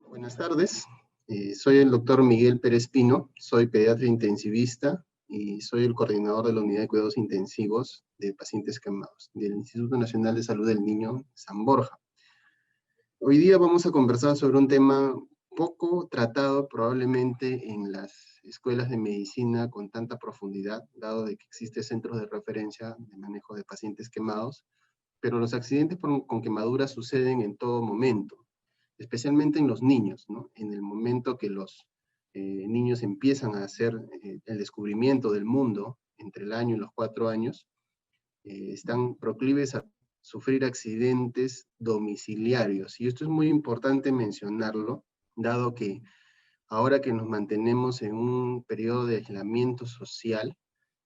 Buenas tardes, soy el doctor Miguel Pérez Pino, soy pediatra intensivista y soy el coordinador de la Unidad de Cuidados Intensivos de Pacientes Quemados del Instituto Nacional de Salud del Niño, San Borja. Hoy día vamos a conversar sobre un tema poco tratado probablemente en las escuelas de medicina con tanta profundidad, dado de que existen centros de referencia de manejo de pacientes quemados, pero los accidentes con quemaduras suceden en todo momento, especialmente en los niños, ¿no? En el momento que los niños empiezan a hacer el descubrimiento del mundo, entre el año y los 4 años, están proclives a sufrir accidentes domiciliarios. Y esto es muy importante mencionarlo, dado que ahora que nos mantenemos en un periodo de aislamiento social,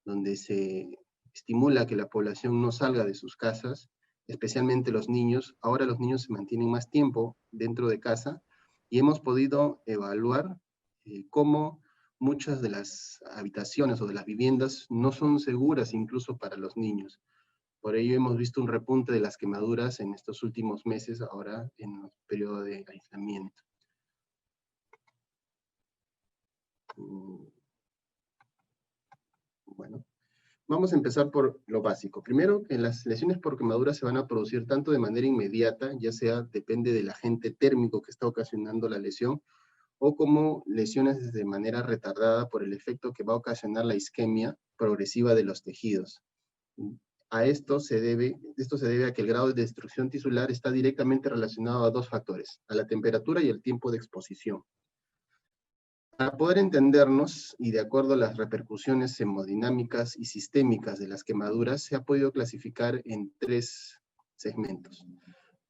donde se estimula que la población no salga de sus casas, especialmente los niños. Ahora los niños se mantienen más tiempo dentro de casa y hemos podido evaluar cómo muchas de las habitaciones o de las viviendas no son seguras incluso para los niños. Por ello hemos visto un repunte de las quemaduras en estos últimos meses, ahora en el periodo de aislamiento. Bueno. Vamos a empezar por lo básico. Primero, que las lesiones por quemadura se van a producir tanto de manera inmediata, ya sea depende del agente térmico que está ocasionando la lesión, o como lesiones de manera retardada por el efecto que va a ocasionar la isquemia progresiva de los tejidos. Esto se debe a que el grado de destrucción tisular está directamente relacionado a dos factores, a la temperatura y el tiempo de exposición. Para poder entendernos, y de acuerdo a las repercusiones hemodinámicas y sistémicas de las quemaduras, se ha podido clasificar en 3 segmentos.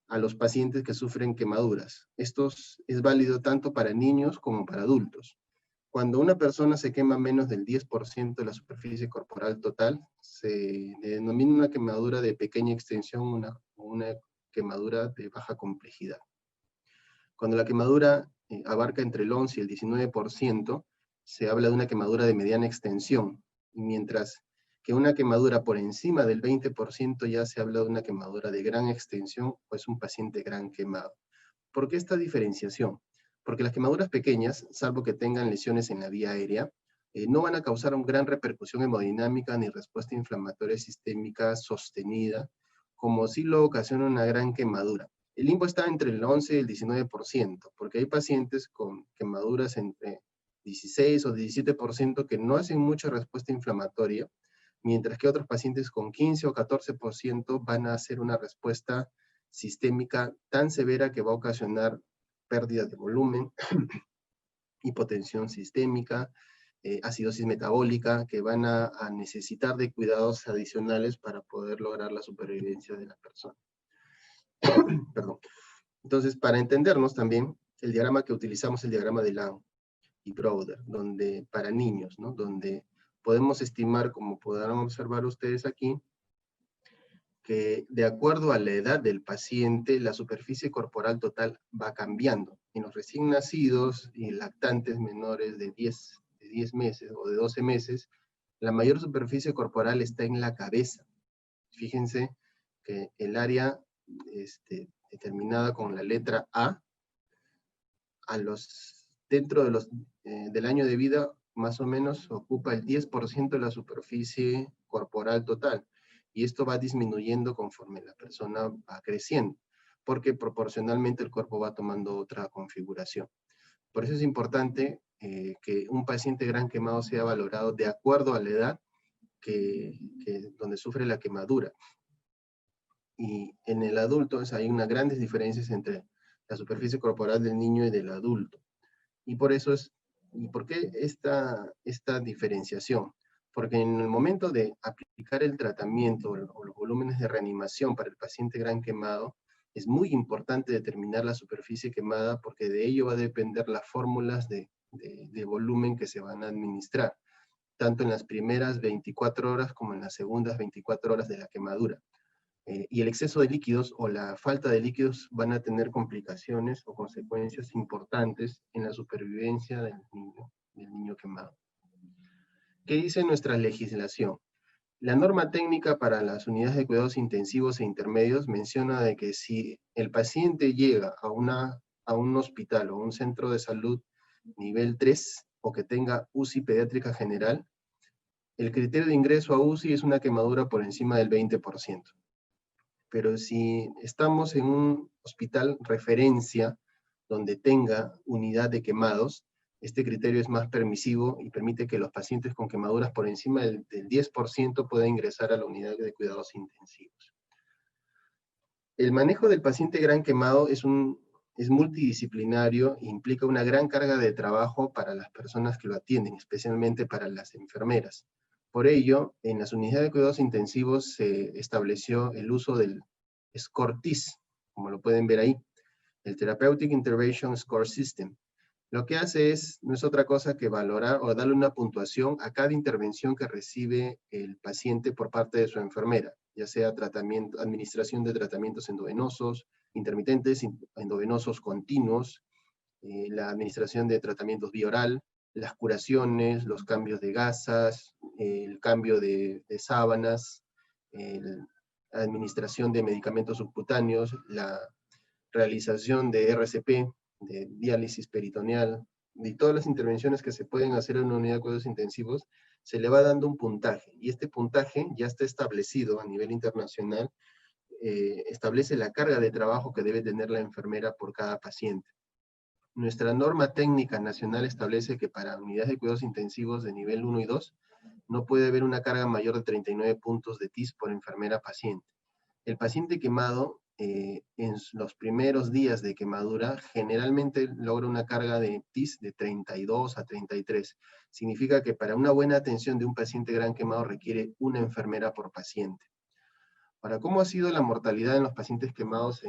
A los pacientes que sufren quemaduras. Esto es válido tanto para niños como para adultos. Cuando una persona se quema menos del 10% de la superficie corporal total, se denomina una quemadura de pequeña extensión o una quemadura de baja complejidad. Cuando la quemadura abarca entre el 11 y el 19%, se habla de una quemadura de mediana extensión, mientras que una quemadura por encima del 20% ya se habla de una quemadura de gran extensión o es un paciente gran quemado. ¿Por qué esta diferenciación? Porque las quemaduras pequeñas, salvo que tengan lesiones en la vía aérea, no van a causar una gran repercusión hemodinámica ni respuesta inflamatoria sistémica sostenida, como si lo ocasiona una gran quemadura. El limbo está entre el 11 y el 19%, porque hay pacientes con quemaduras entre 16 o 17% que no hacen mucha respuesta inflamatoria, mientras que otros pacientes con 15 o 14% van a hacer una respuesta sistémica tan severa que va a ocasionar pérdida de volumen, hipotensión sistémica, acidosis metabólica, que van a necesitar de cuidados adicionales para poder lograr la supervivencia de la persona. Perdón. Entonces, para entendernos también, el diagrama que utilizamos es el diagrama de Lang y Browder, donde, para niños, ¿no? Donde podemos estimar, como podrán observar ustedes aquí, que de acuerdo a la edad del paciente, la superficie corporal total va cambiando. En los recién nacidos y lactantes menores de 10 meses o de 12 meses, la mayor superficie corporal está en la cabeza. Fíjense que el área determinada con la letra A, dentro del año de vida, más o menos ocupa el 10% de la superficie corporal total. Y esto va disminuyendo conforme la persona va creciendo, porque proporcionalmente el cuerpo va tomando otra configuración. Por eso es importante que un paciente gran quemado sea valorado de acuerdo a la edad donde sufre la quemadura. Y en el adulto hay unas grandes diferencias entre la superficie corporal del niño y del adulto. Y por eso ¿por qué esta diferenciación? Porque en el momento de aplicar el tratamiento o los volúmenes de reanimación para el paciente gran quemado, es muy importante determinar la superficie quemada porque de ello va a depender las fórmulas de volumen que se van a administrar, tanto en las primeras 24 horas como en las segundas 24 horas de la quemadura. Y el exceso de líquidos o la falta de líquidos van a tener complicaciones o consecuencias importantes en la supervivencia del niño quemado. ¿Qué dice nuestra legislación? La norma técnica para las unidades de cuidados intensivos e intermedios menciona de que si el paciente llega a una a un hospital o un centro de salud nivel 3 o que tenga UCI pediátrica general, el criterio de ingreso a UCI es una quemadura por encima del 20%. Pero si estamos en un hospital referencia donde tenga unidad de quemados, este criterio es más permisivo y permite que los pacientes con quemaduras por encima del 10% puedan ingresar a la unidad de cuidados intensivos. El manejo del paciente gran quemado es multidisciplinario e implica una gran carga de trabajo para las personas que lo atienden, especialmente para las enfermeras. Por ello, en las unidades de cuidados intensivos se estableció el uso del SCORE-TIS, como lo pueden ver ahí, el Therapeutic Intervention Score System. Lo que hace no es otra cosa que valorar o darle una puntuación a cada intervención que recibe el paciente por parte de su enfermera, ya sea administración de tratamientos endovenosos, intermitentes, endovenosos continuos, la administración de tratamientos vía oral, las curaciones, los cambios de gasas, el cambio de sábanas, la administración de medicamentos subcutáneos, la realización de RCP, de diálisis peritoneal, de todas las intervenciones que se pueden hacer en una unidad de cuidados intensivos, se le va dando un puntaje, y este puntaje ya está establecido a nivel internacional, establece la carga de trabajo que debe tener la enfermera por cada paciente. Nuestra norma técnica nacional establece que para unidades de cuidados intensivos de nivel 1 y 2, no puede haber una carga mayor de 39 puntos de TIS por enfermera paciente. El paciente quemado, en los primeros días de quemadura, generalmente logra una carga de TIS de 32 a 33. Significa que para una buena atención de un paciente gran quemado requiere una enfermera por paciente. Ahora, ¿cómo ha sido la mortalidad en los pacientes quemados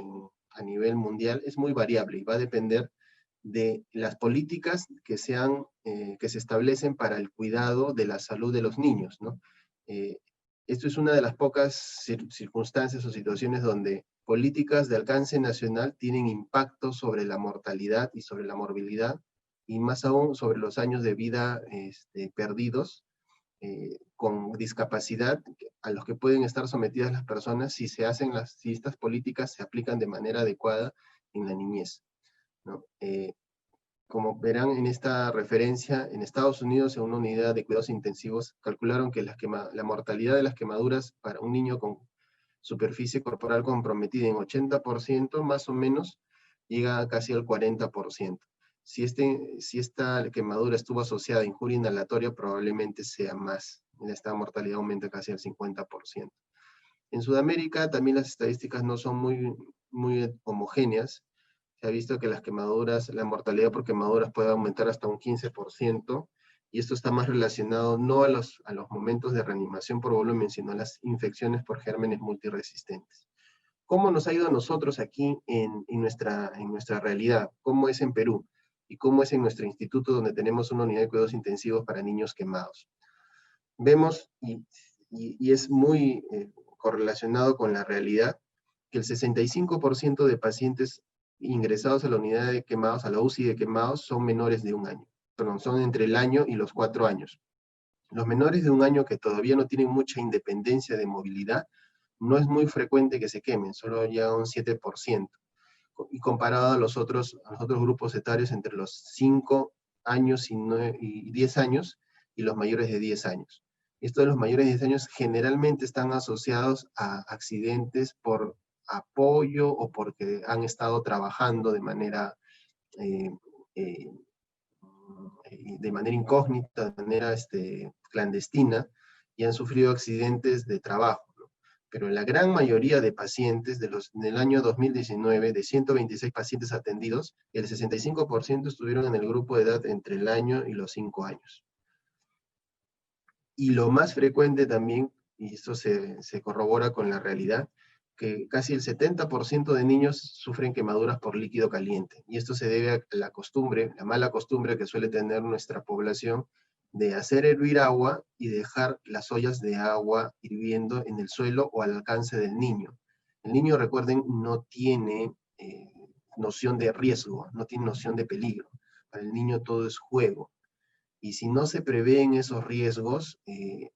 a nivel mundial? Es muy variable y va a depender de las políticas que se establecen para el cuidado de la salud de los niños, ¿no? Esto es una de las pocas circunstancias o situaciones donde políticas de alcance nacional tienen impacto sobre la mortalidad y sobre la morbilidad, y más aún sobre los años de vida perdidos con discapacidad a los que pueden estar sometidas las personas si estas políticas se aplican de manera adecuada en la niñez, ¿no? Como verán en esta referencia, en Estados Unidos, en una unidad de cuidados intensivos, calcularon que la mortalidad de las quemaduras para un niño con superficie corporal comprometida en 80%, más o menos, llega casi al 40%. Si esta quemadura estuvo asociada a injuria inhalatoria, probablemente sea más. Esta mortalidad aumenta casi al 50%. En Sudamérica también las estadísticas no son muy homogéneas. Se ha visto que la mortalidad por quemaduras puede aumentar hasta un 15%, y esto está más relacionado no a los momentos de reanimación por volumen, sino a las infecciones por gérmenes multiresistentes. ¿Cómo nos ha ido a nosotros aquí en nuestra realidad? ¿Cómo es en Perú? ¿Y cómo es en nuestro instituto, donde tenemos una unidad de cuidados intensivos para niños quemados? Vemos, y es muy correlacionado con la realidad, que el 65% de pacientes ingresados a la unidad de quemados, a la UCI de quemados, son menores de 1 año. Perdón, son entre el año y los 4 años. Los menores de 1 año que todavía no tienen mucha independencia de movilidad, no es muy frecuente que se quemen, solo llega a un 7%. Y comparado a los otros grupos etarios entre los 5 años y 10 años, y los mayores de 10 años. Esto de los mayores de 10 años generalmente están asociados a accidentes por apoyo o porque han estado trabajando de manera incógnita, de manera clandestina, y han sufrido accidentes de trabajo, ¿no? Pero la gran mayoría de pacientes del año 2019, de 126 pacientes atendidos, el 65% estuvieron en el grupo de edad entre el año y los 5 años. Y lo más frecuente también, y esto se corrobora con la realidad, que casi el 70% de niños sufren quemaduras por líquido caliente. Y esto se debe a la mala costumbre que suele tener nuestra población de hacer hervir agua y dejar las ollas de agua hirviendo en el suelo o al alcance del niño. El niño, recuerden, no tiene noción de riesgo, no tiene noción de peligro. Para el niño todo es juego. Y si no se prevén esos riesgos,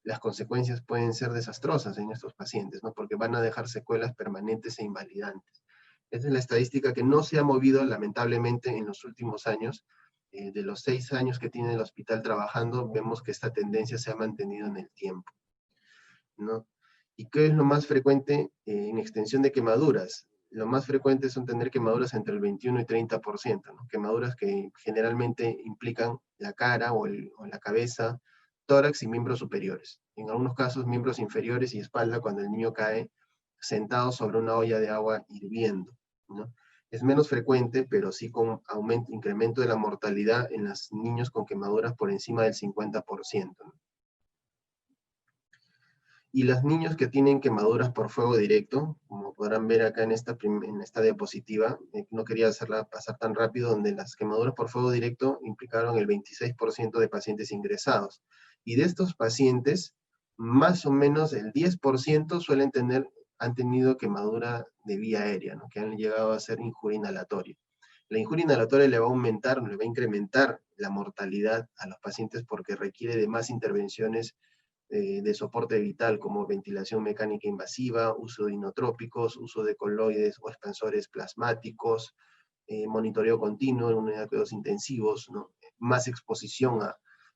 las consecuencias pueden ser desastrosas en estos pacientes, ¿no? Porque van a dejar secuelas permanentes e invalidantes. Esa es la estadística que no se ha movido, lamentablemente, en los últimos años. De los 6 años que tiene el hospital trabajando, vemos que esta tendencia se ha mantenido en el tiempo, ¿no? ¿Y qué es lo más frecuente en extensión de quemaduras? Lo más frecuente son tener quemaduras entre el 21 y 30%, ¿no? Quemaduras que generalmente implican la cara o la cabeza, tórax y miembros superiores. En algunos casos, miembros inferiores y espalda cuando el niño cae sentado sobre una olla de agua hirviendo, ¿no? Es menos frecuente, pero sí con aumento, incremento de la mortalidad en los niños con quemaduras por encima del 50%, ¿no? Y los niños que tienen quemaduras por fuego directo, como podrán ver acá en esta diapositiva, no quería hacerla pasar tan rápido, donde las quemaduras por fuego directo implicaron el 26% de pacientes ingresados. Y de estos pacientes, más o menos el 10% han tenido quemadura de vía aérea, ¿no? Que han llegado a ser injuria inhalatoria. La injuria inhalatoria le va a aumentar, le va a incrementar la mortalidad a los pacientes porque requiere de más intervenciones de soporte vital como ventilación mecánica invasiva, uso de inotrópicos, uso de coloides o expansores plasmáticos, monitoreo continuo en unidad de cuidados intensivos, ¿no? Más exposición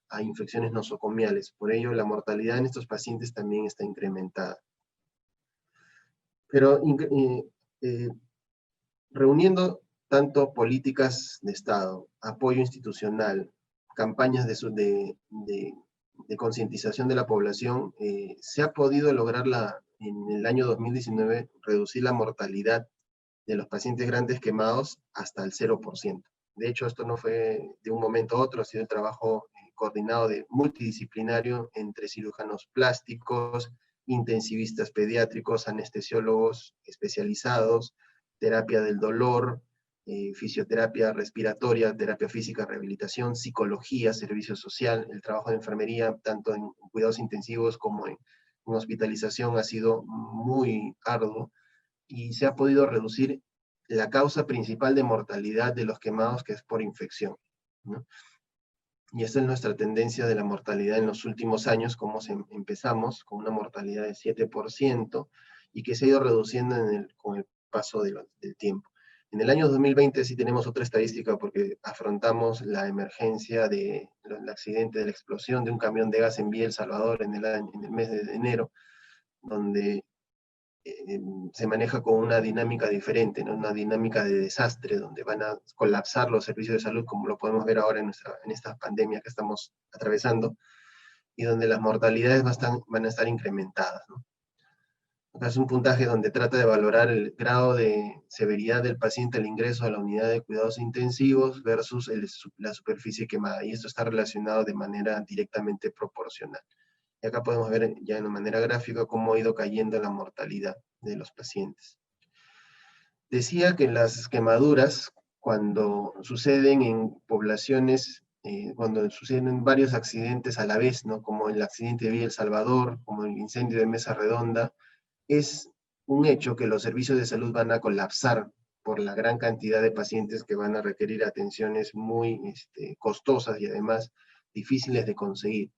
a infecciones nosocomiales. Por ello, la mortalidad en estos pacientes también está incrementada. Pero eh, reuniendo tanto políticas de Estado, apoyo institucional, campañas de concientización de la población, se ha podido lograr en el año 2019 reducir la mortalidad de los pacientes grandes quemados hasta el 0%. De hecho, esto no fue de un momento a otro, ha sido el trabajo coordinado multidisciplinario entre cirujanos plásticos, intensivistas pediátricos, anestesiólogos especializados, terapia del dolor, fisioterapia respiratoria, terapia física, rehabilitación, psicología, servicio social, el trabajo de enfermería, tanto en cuidados intensivos como en hospitalización, ha sido muy arduo y se ha podido reducir la causa principal de mortalidad de los quemados, que es por infección, ¿no? Y esa es nuestra tendencia de la mortalidad en los últimos años, como empezamos con una mortalidad de 7% y que se ha ido reduciendo con el paso del tiempo. En el año 2020 sí tenemos otra estadística porque afrontamos la emergencia del accidente de la explosión de un camión de gas en Villa El Salvador en el mes de enero, donde se maneja con una dinámica diferente, ¿no? Una dinámica de desastre, donde van a colapsar los servicios de salud, como lo podemos ver ahora en esta pandemia que estamos atravesando, y donde las mortalidades van a estar incrementadas, ¿no? Acá es un puntaje donde trata de valorar el grado de severidad del paciente al ingreso a la unidad de cuidados intensivos versus la superficie quemada, y esto está relacionado de manera directamente proporcional. Y acá podemos ver ya de manera gráfica cómo ha ido cayendo la mortalidad de los pacientes. Decía que las quemaduras, cuando suceden en poblaciones, cuando suceden varios accidentes a la vez, ¿no? Como el accidente de Villa El Salvador, como el incendio de Mesa Redonda, es un hecho que los servicios de salud van a colapsar por la gran cantidad de pacientes que van a requerir atenciones muy costosas y además difíciles de conseguir.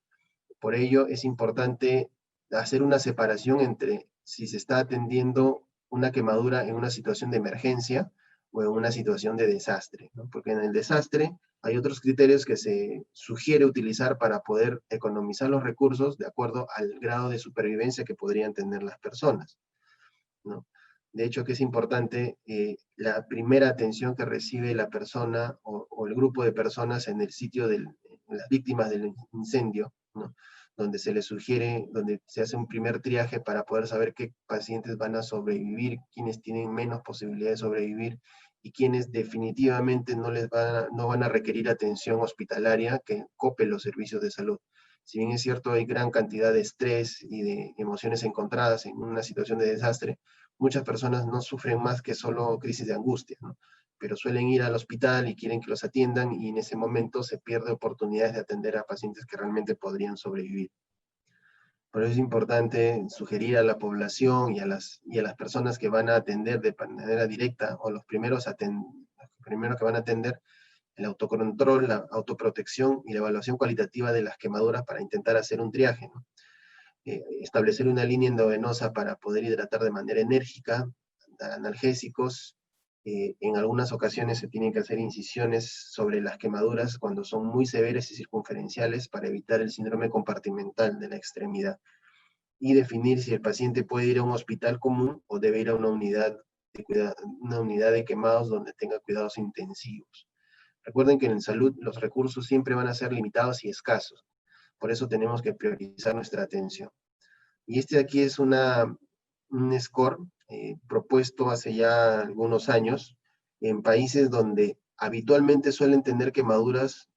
Por ello, es importante hacer una separación entre si se está atendiendo una quemadura en una situación de emergencia o en una situación de desastre, ¿no? Porque en el desastre hay otros criterios que se sugiere utilizar para poder economizar los recursos de acuerdo al grado de supervivencia que podrían tener las personas, ¿no? De hecho, que es importante la primera atención que recibe la persona o el grupo de personas en el sitio de las víctimas del incendio, ¿no? Donde se les sugiere, donde se hace un primer triaje para poder saber qué pacientes van a sobrevivir, quiénes tienen menos posibilidad de sobrevivir y quienes definitivamente no van a requerir atención hospitalaria que cope los servicios de salud. Si bien es cierto, hay gran cantidad de estrés y de emociones encontradas en una situación de desastre, muchas personas no sufren más que solo crisis de angustia, ¿no? Pero suelen ir al hospital y quieren que los atiendan y en ese momento se pierde oportunidades de atender a pacientes que realmente podrían sobrevivir. Por eso es importante sugerir a la población y a las personas que van a atender de manera directa o los primeros que van a atender el autocontrol, la autoprotección y la evaluación cualitativa de las quemaduras para intentar hacer un triaje, ¿no? Establecer una línea endovenosa para poder hidratar de manera enérgica, dar analgésicos En algunas ocasiones se tienen que hacer incisiones sobre las quemaduras cuando son muy severas y circunferenciales para evitar el síndrome compartimental de la extremidad, y definir si el paciente puede ir a un hospital común o debe ir a una unidad de quemados donde tenga cuidados intensivos. Recuerden que en salud los recursos siempre van a ser limitados y escasos, por eso tenemos que priorizar nuestra atención. Y este de aquí es un score propuesto hace ya algunos años en países donde habitualmente suelen tener quemaduras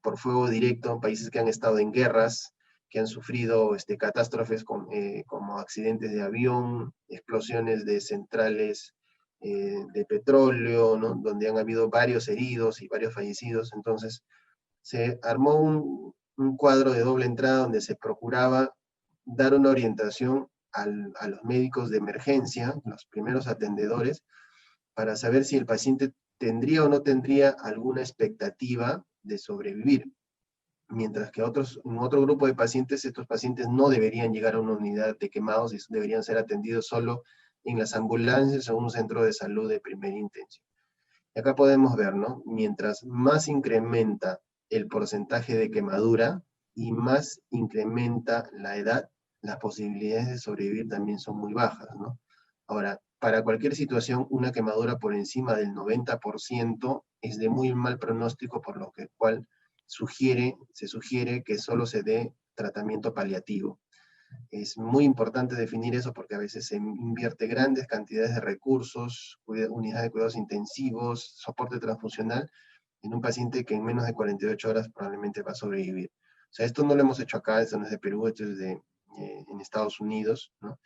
por fuego directo, en países que han estado en guerras, que han sufrido catástrofes como accidentes de avión, explosiones de centrales de petróleo, ¿no? Donde han habido varios heridos y varios fallecidos. Entonces se armó un cuadro de doble entrada donde se procuraba dar una orientación a los médicos de emergencia, los primeros atendedores, para saber si el paciente tendría o no tendría alguna expectativa de sobrevivir. Mientras que en otro grupo de pacientes, estos pacientes no deberían llegar a una unidad de quemados y deberían ser atendidos solo en las ambulancias o en un centro de salud de primera intención. Y acá podemos ver, ¿no? Mientras más incrementa el porcentaje de quemadura y más incrementa la edad, las posibilidades de sobrevivir también son muy bajas, ¿no? Ahora, para cualquier situación, una quemadura por encima del 90% es de muy mal pronóstico, por lo cual se sugiere que solo se dé tratamiento paliativo. Es muy importante definir eso porque a veces se invierte grandes cantidades de recursos, unidades de cuidados intensivos, soporte transfusional, en un paciente que en menos de 48 horas probablemente va a sobrevivir. O sea, esto no lo hemos hecho acá, esto no es de Perú, esto es en Estados Unidos, ¿no?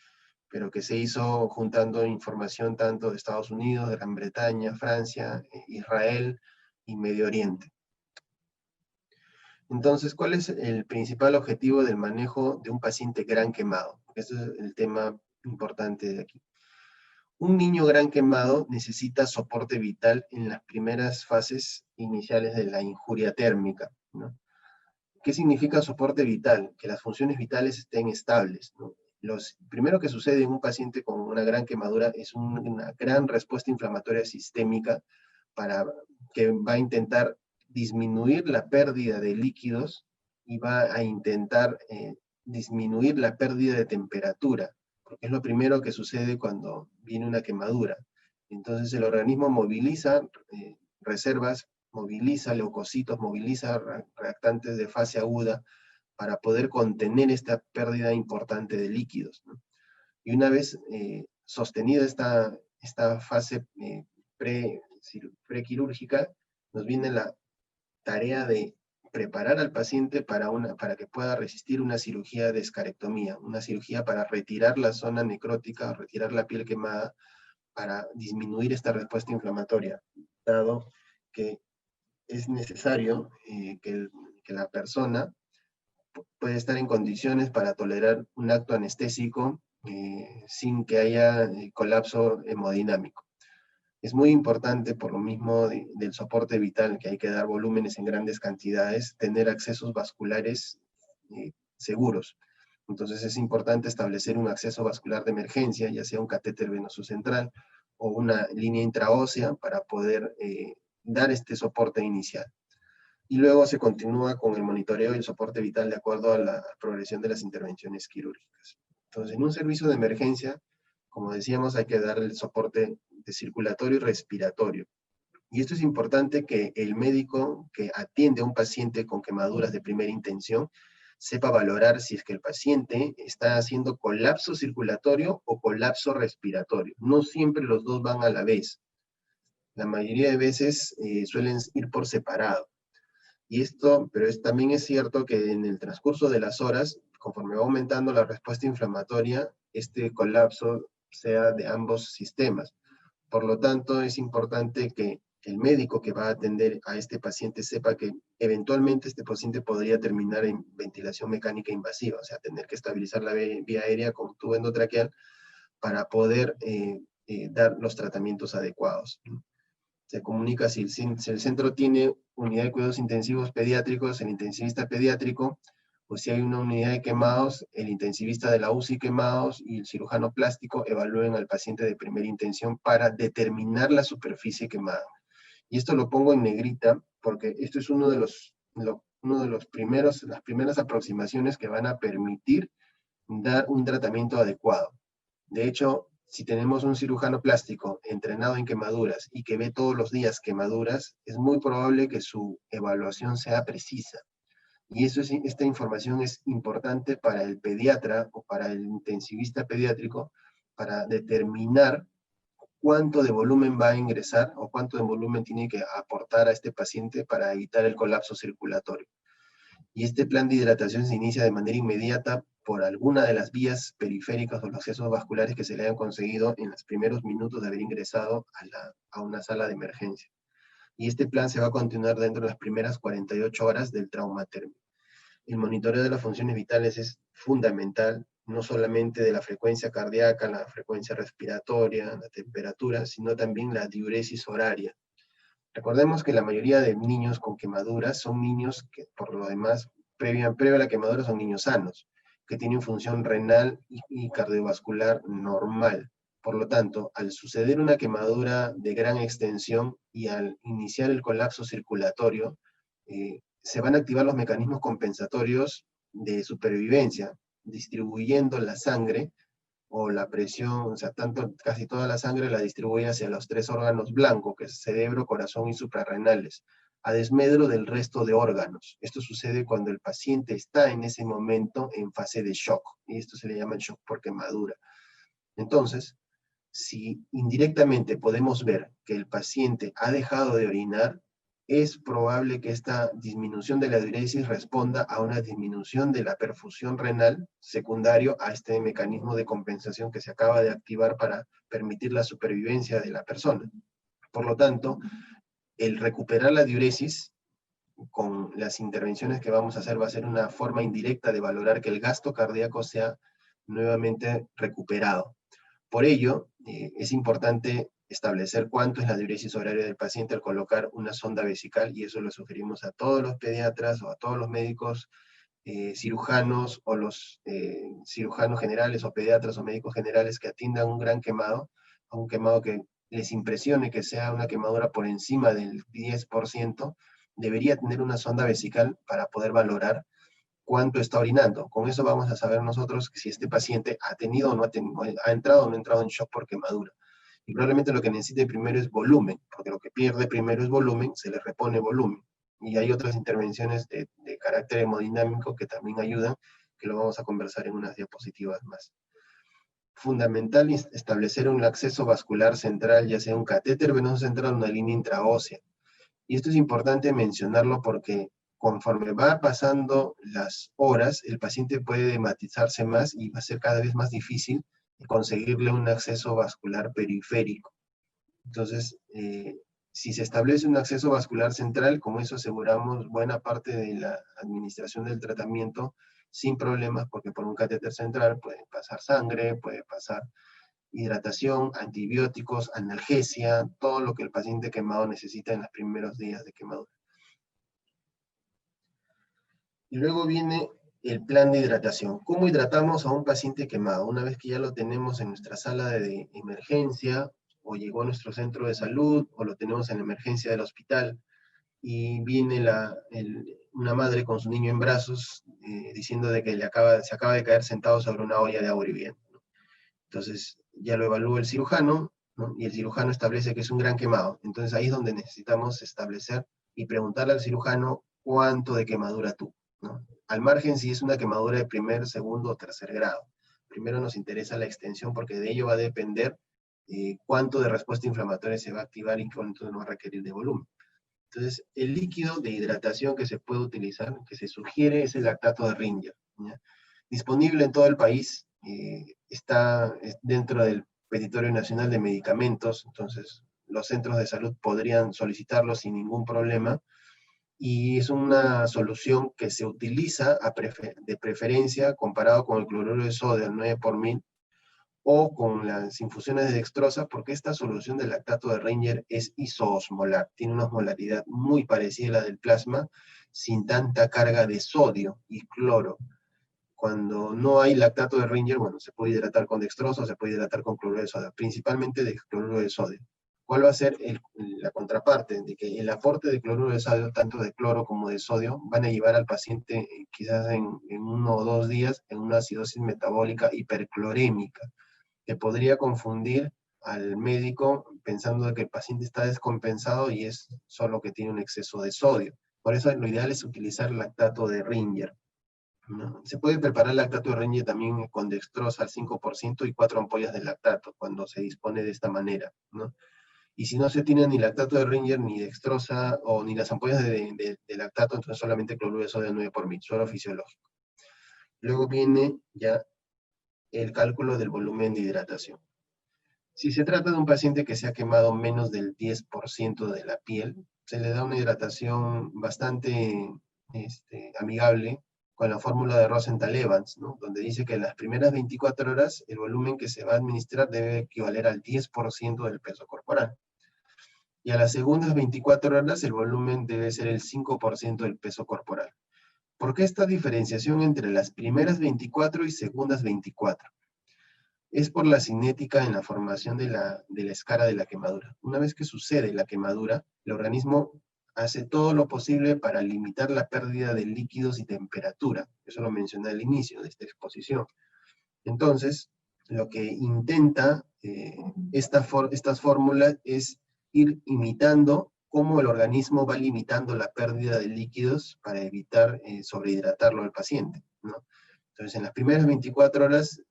Pero que se hizo juntando información tanto de Estados Unidos, de Gran Bretaña, Francia, Israel y Medio Oriente. Entonces, ¿cuál es el principal objetivo del manejo de un paciente gran quemado? Ese es el tema importante de aquí. Un niño gran quemado necesita soporte vital en las primeras fases iniciales de la injuria térmica, ¿no? ¿Qué significa soporte vital? Que las funciones vitales estén estables, ¿no? Primero que sucede en un paciente con una gran quemadura es una gran respuesta inflamatoria sistémica que va a intentar disminuir la pérdida de líquidos y va a intentar disminuir la pérdida de temperatura, porque es lo primero que sucede cuando viene una quemadura. Entonces el organismo moviliza reservas, moviliza leucocitos, moviliza reactantes de fase aguda para poder contener esta pérdida importante de líquidos, ¿no? Y una vez sostenida esta fase prequirúrgica, nos viene la tarea de preparar al paciente para que pueda resistir una cirugía de escarectomía, una cirugía para retirar la zona necrótica, retirar la piel quemada, para disminuir esta respuesta inflamatoria, dado que es necesario que la persona puede estar en condiciones para tolerar un acto anestésico sin que haya colapso hemodinámico. Es muy importante, por lo mismo del soporte vital, que hay que dar volúmenes en grandes cantidades, tener accesos vasculares seguros. Entonces es importante establecer un acceso vascular de emergencia, ya sea un catéter venoso central o una línea intraósea para poder dar este soporte inicial. Y luego se continúa con el monitoreo y el soporte vital de acuerdo a la progresión de las intervenciones quirúrgicas. Entonces, en un servicio de emergencia, como decíamos, hay que dar el soporte de circulatorio y respiratorio. Y esto es importante que el médico que atiende a un paciente con quemaduras de primera intención sepa valorar si es que el paciente está haciendo colapso circulatorio o colapso respiratorio. No siempre los dos van a la vez. La mayoría de veces suelen ir por separado. Pero también es cierto que en el transcurso de las horas, conforme va aumentando la respuesta inflamatoria, este colapso sea de ambos sistemas. Por lo tanto, es importante que el médico que va a atender a este paciente sepa que eventualmente este paciente podría terminar en ventilación mecánica invasiva, o sea, tener que estabilizar la vía aérea con tubo endotraqueal para poder dar los tratamientos adecuados, ¿no? Se comunica si el centro tiene unidad de cuidados intensivos pediátricos, el intensivista pediátrico o si hay una unidad de quemados, el intensivista de la UCI quemados y el cirujano plástico evalúen al paciente de primera intención para determinar la superficie quemada. Y esto lo pongo en negrita porque esto es las primeras aproximaciones que van a permitir dar un tratamiento adecuado. De hecho, si tenemos un cirujano plástico entrenado en quemaduras y que ve todos los días quemaduras, es muy probable que su evaluación sea precisa. Y esta información es importante para el pediatra o para el intensivista pediátrico para determinar cuánto de volumen va a ingresar o cuánto de volumen tiene que aportar a este paciente para evitar el colapso circulatorio. Y este plan de hidratación se inicia de manera inmediata por alguna de las vías periféricas o los accesos vasculares que se le hayan conseguido en los primeros minutos de haber ingresado a una sala de emergencia. Y este plan se va a continuar dentro de las primeras 48 horas del trauma térmico. El monitoreo de las funciones vitales es fundamental, no solamente de la frecuencia cardíaca, la frecuencia respiratoria, la temperatura, sino también la diuresis horaria. Recordemos que la mayoría de niños con quemaduras son niños que, por lo demás, previo a la quemadura son niños sanos, que tienen función renal y cardiovascular normal. Por lo tanto, al suceder una quemadura de gran extensión y al iniciar el colapso circulatorio, se van a activar los mecanismos compensatorios de supervivencia, distribuyendo la sangre o la presión, o sea, casi toda la sangre la distribuye hacia los 3 órganos blancos, que es cerebro, corazón y suprarrenales, a desmedro del resto de órganos. Esto sucede cuando el paciente está en ese momento en fase de shock, y esto se le llama el shock por quemadura. Entonces, si indirectamente podemos ver que el paciente ha dejado de orinar, es probable que esta disminución de la diuresis responda a una disminución de la perfusión renal secundario a este mecanismo de compensación que se acaba de activar para permitir la supervivencia de la persona. Por lo tanto, el recuperar la diuresis con las intervenciones que vamos a hacer va a ser una forma indirecta de valorar que el gasto cardíaco sea nuevamente recuperado. Por ello, es importante establecer cuánto es la diuresis horaria del paciente al colocar una sonda vesical, y eso lo sugerimos a todos los pediatras o a todos los médicos cirujanos o los cirujanos generales o pediatras o médicos generales que atiendan un gran quemado, a un quemado que les impresione que sea una quemadura por encima del 10%, debería tener una sonda vesical para poder valorar cuánto está orinando. Con eso vamos a saber nosotros si este paciente ha tenido o no ha tenido, ha entrado o no ha entrado en shock por quemadura. Y probablemente lo que necesite primero es volumen, porque lo que pierde primero es volumen, se le repone volumen. Y hay otras intervenciones de carácter hemodinámico que también ayudan, que lo vamos a conversar en unas diapositivas más. Fundamental establecer un acceso vascular central, ya sea un catéter venoso central o una línea intraósea. Y esto es importante mencionarlo porque conforme va pasando las horas, el paciente puede hematizarse más y va a ser cada vez más difícil conseguirle un acceso vascular periférico. Entonces, si se establece un acceso vascular central, con eso aseguramos buena parte de la administración del tratamiento sin problemas, porque por un catéter central puede pasar sangre, puede pasar hidratación, antibióticos, analgesia, todo lo que el paciente quemado necesita en los primeros días de quemadura. Y luego viene el plan de hidratación. ¿Cómo hidratamos a un paciente quemado? Una vez que ya lo tenemos en nuestra sala de emergencia, o llegó a nuestro centro de salud, o lo tenemos en la emergencia del hospital, y viene una madre con su niño en brazos, diciendo de que se acaba de caer sentado sobre una olla de agua hirviendo. Entonces, ya lo evalúa el cirujano, ¿no? Y el cirujano establece que es un gran quemado. Entonces ahí es donde necesitamos establecer y preguntarle al cirujano cuánto de quemadura tuvo, ¿no? Al margen si es una quemadura de primer, segundo o tercer grado. Primero nos interesa la extensión porque de ello va a depender cuánto de respuesta inflamatoria se va a activar y cuánto no va a requerir de volumen. Entonces, el líquido de hidratación que se puede utilizar, que se sugiere, es el lactato de Ringer, ¿ya? Disponible en todo el país, está dentro del Petitorio Nacional de Medicamentos, entonces los centros de salud podrían solicitarlo sin ningún problema, y es una solución que se utiliza de preferencia comparado con el cloruro de sodio, el 9 por 1000, o con las infusiones de dextrosa, porque esta solución de lactato de Ringer es isoosmolar, tiene una osmolaridad muy parecida a la del plasma, sin tanta carga de sodio y cloro. Cuando no hay lactato de Ringer, bueno, se puede hidratar con dextrosa, se puede hidratar con cloruro de sodio, principalmente de cloruro de sodio. ¿Cuál va a ser la contraparte? De que el aporte de cloruro de sodio, tanto de cloro como de sodio, van a llevar al paciente quizás en 1 o 2 días en una acidosis metabólica hiperclorémica, que podría confundir al médico pensando que el paciente está descompensado y es solo que tiene un exceso de sodio. Por eso lo ideal es utilizar lactato de Ringer, ¿no? Se puede preparar lactato de Ringer también con dextrosa al 5% y 4 ampollas de lactato, cuando se dispone de esta manera, ¿no? Y si no se tiene ni lactato de Ringer, ni dextrosa, o ni las ampollas de lactato, entonces solamente cloruro de sodio 9 por mil, suero fisiológico. Luego viene ya el cálculo del volumen de hidratación. Si se trata de un paciente que se ha quemado menos del 10% de la piel, se le da una hidratación bastante amigable con la fórmula de Rosenthal-Evans, ¿no? Donde dice que en las primeras 24 horas el volumen que se va a administrar debe equivaler al 10% del peso corporal. Y a las segundas 24 horas el volumen debe ser el 5% del peso corporal. ¿Por qué esta diferenciación entre las primeras 24 y segundas 24? Es por la cinética en la formación de la escara de la quemadura. Una vez que sucede la quemadura, el organismo hace todo lo posible para limitar la pérdida de líquidos y temperatura. Eso lo mencioné al inicio de esta exposición. Entonces, lo que intenta estas fórmulas es ir imitando cómo el organismo va limitando la pérdida de líquidos para evitar sobrehidratarlo al paciente, ¿no? Entonces, en las primeras 24 horas,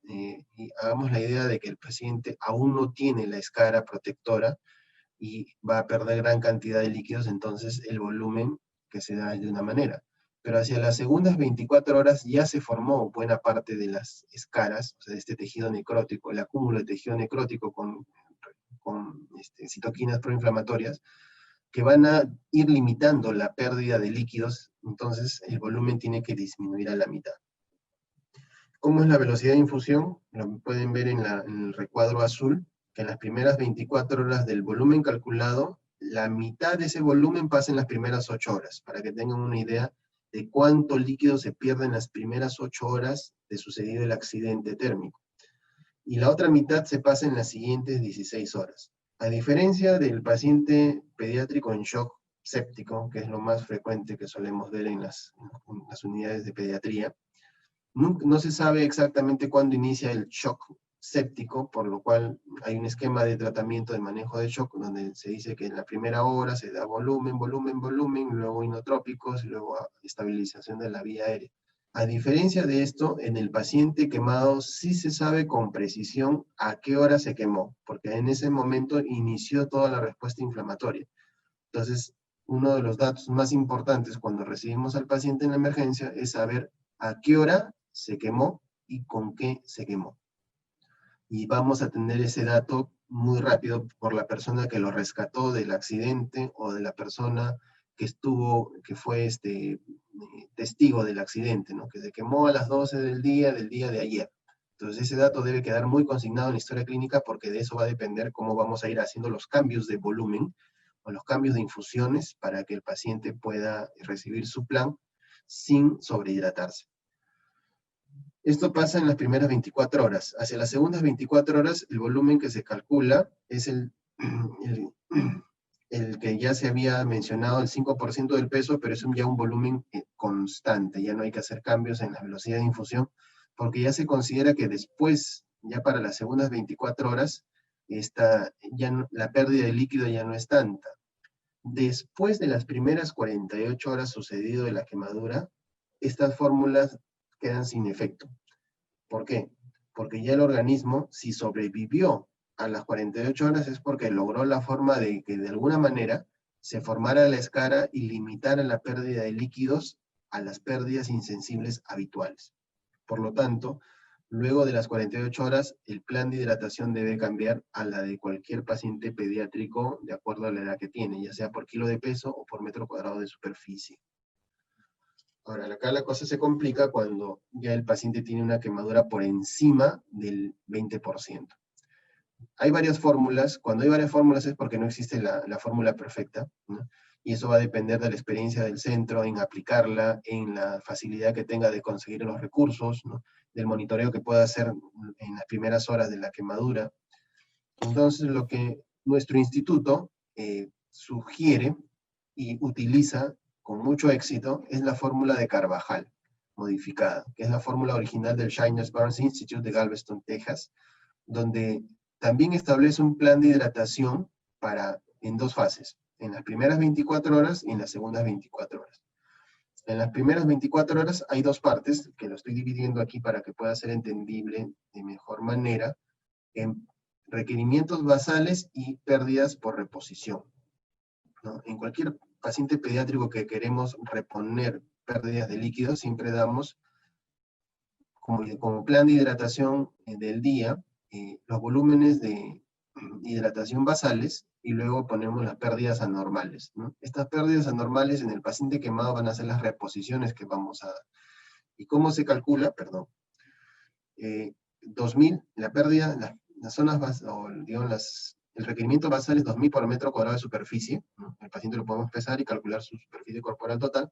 hagamos la idea de que el paciente aún no tiene la escara protectora y va a perder gran cantidad de líquidos, entonces el volumen que se da es de una manera. Pero hacia las segundas 24 horas ya se formó buena parte de las escaras, o sea, de este tejido necrótico, el acúmulo de tejido necrótico con citoquinas proinflamatorias, que van a ir limitando la pérdida de líquidos, entonces el volumen tiene que disminuir a la mitad. ¿Cómo es la velocidad de infusión? Lo pueden ver en el recuadro azul, que en las primeras 24 horas del volumen calculado, la mitad de ese volumen pasa en las primeras 8 horas, para que tengan una idea de cuánto líquido se pierde en las primeras 8 horas de sucedido el accidente térmico. Y la otra mitad se pasa en las siguientes 16 horas. A diferencia del paciente pediátrico en shock séptico, que es lo más frecuente que solemos ver en las unidades de pediatría, no se sabe exactamente cuándo inicia el shock séptico, por lo cual hay un esquema de tratamiento de manejo de shock donde se dice que en la primera hora se da volumen, luego inotrópicos y luego estabilización de la vía aérea. A diferencia de esto, en el paciente quemado sí se sabe con precisión a qué hora se quemó, porque en ese momento inició toda la respuesta inflamatoria. Entonces, uno de los datos más importantes cuando recibimos al paciente en la emergencia es saber a qué hora se quemó y con qué se quemó. Y vamos a tener ese dato muy rápido por la persona que lo rescató del accidente o de la persona que fue testigo del accidente, ¿no? Que se quemó a las 12 del día de ayer. Entonces ese dato debe quedar muy consignado en la historia clínica porque de eso va a depender cómo vamos a ir haciendo los cambios de volumen o los cambios de infusiones para que el paciente pueda recibir su plan sin sobrehidratarse. Esto pasa en las primeras 24 horas. Hacia las segundas 24 horas, el volumen que se calcula es el que ya se había mencionado, el 5% del peso, pero es ya un volumen constante. Ya no hay que hacer cambios en la velocidad de infusión, porque ya se considera que después, ya para las segundas 24 horas, la pérdida de líquido ya no es tanta. Después de las primeras 48 horas sucedido de la quemadura, estas fórmulas quedan sin efecto. ¿Por qué? Porque ya el organismo, si sobrevivió a las 48 horas, es porque logró la forma de que de alguna manera se formara la escara y limitara la pérdida de líquidos a las pérdidas insensibles habituales. Por lo tanto, luego de las 48 horas, el plan de hidratación debe cambiar a la de cualquier paciente pediátrico de acuerdo a la edad que tiene, ya sea por kilo de peso o por metro cuadrado de superficie. Ahora, acá la cosa se complica cuando ya el paciente tiene una quemadura por encima del 20%. Hay varias fórmulas. Cuando hay varias fórmulas es porque no existe la fórmula perfecta, ¿no? y eso va a depender de la experiencia del centro en aplicarla, en la facilidad que tenga de conseguir los recursos, ¿no? Del monitoreo que pueda hacer en las primeras horas de la quemadura. Entonces, lo que nuestro instituto sugiere y utiliza con mucho éxito es la fórmula de Carvajal modificada, que es la fórmula original del Shiners Barnes Institute de Galveston, Texas, donde también establece un plan de hidratación en 2 fases, en las primeras 24 horas y en las segundas 24 horas. En las primeras 24 horas hay 2 partes, que lo estoy dividiendo aquí para que pueda ser entendible de mejor manera, en requerimientos basales y pérdidas por reposición, ¿no? En cualquier paciente pediátrico que queremos reponer pérdidas de líquidos, siempre damos como plan de hidratación del día, los volúmenes de hidratación basales, y luego ponemos las pérdidas anormales, ¿no? Estas pérdidas anormales en el paciente quemado van a ser las reposiciones que vamos a dar. ¿Y cómo se calcula? Perdón. 2000, la pérdida, las zonas, o digamos, el requerimiento basal es 2000 por metro cuadrado de superficie, ¿no? El paciente lo podemos pesar y calcular su superficie corporal total,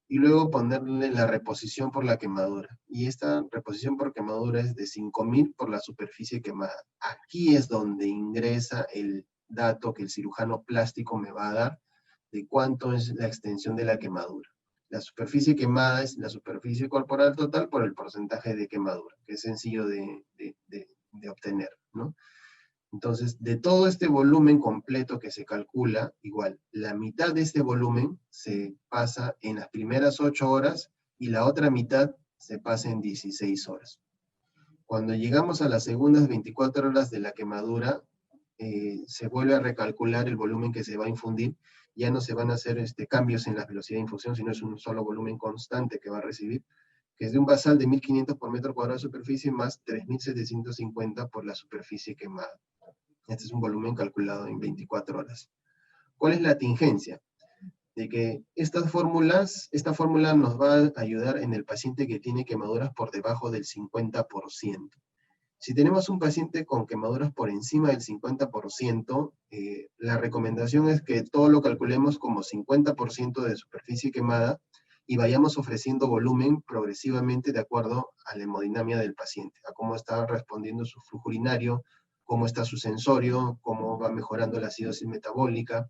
y luego ponerle la reposición por la quemadura. Y esta reposición por quemadura es de 5000 por la superficie quemada. Aquí es donde ingresa el dato que el cirujano plástico me va a dar de cuánto es la extensión de la quemadura. La superficie quemada es la superficie corporal total por el porcentaje de quemadura, que es sencillo de obtener, ¿no? Entonces, de todo este volumen completo que se calcula, igual, la mitad de este volumen se pasa en las primeras 8 horas y la otra mitad se pasa en 16 horas. Cuando llegamos a las segundas 24 horas de la quemadura, se vuelve a recalcular el volumen que se va a infundir. Ya no se van a hacer cambios en la velocidad de infusión, sino es un solo volumen constante que va a recibir, que es de un basal de 1500 por metro cuadrado de superficie más 3750 por la superficie quemada. Este es un volumen calculado en 24 horas. ¿Cuál es la tingencia? De que esta fórmula nos va a ayudar en el paciente que tiene quemaduras por debajo del 50%. Si tenemos un paciente con quemaduras por encima del 50%, la recomendación es que todo lo calculemos como 50% de superficie quemada y vayamos ofreciendo volumen progresivamente de acuerdo a la hemodinamia del paciente, a cómo está respondiendo su flujo urinario, cómo está su sensorio, cómo va mejorando la acidosis metabólica,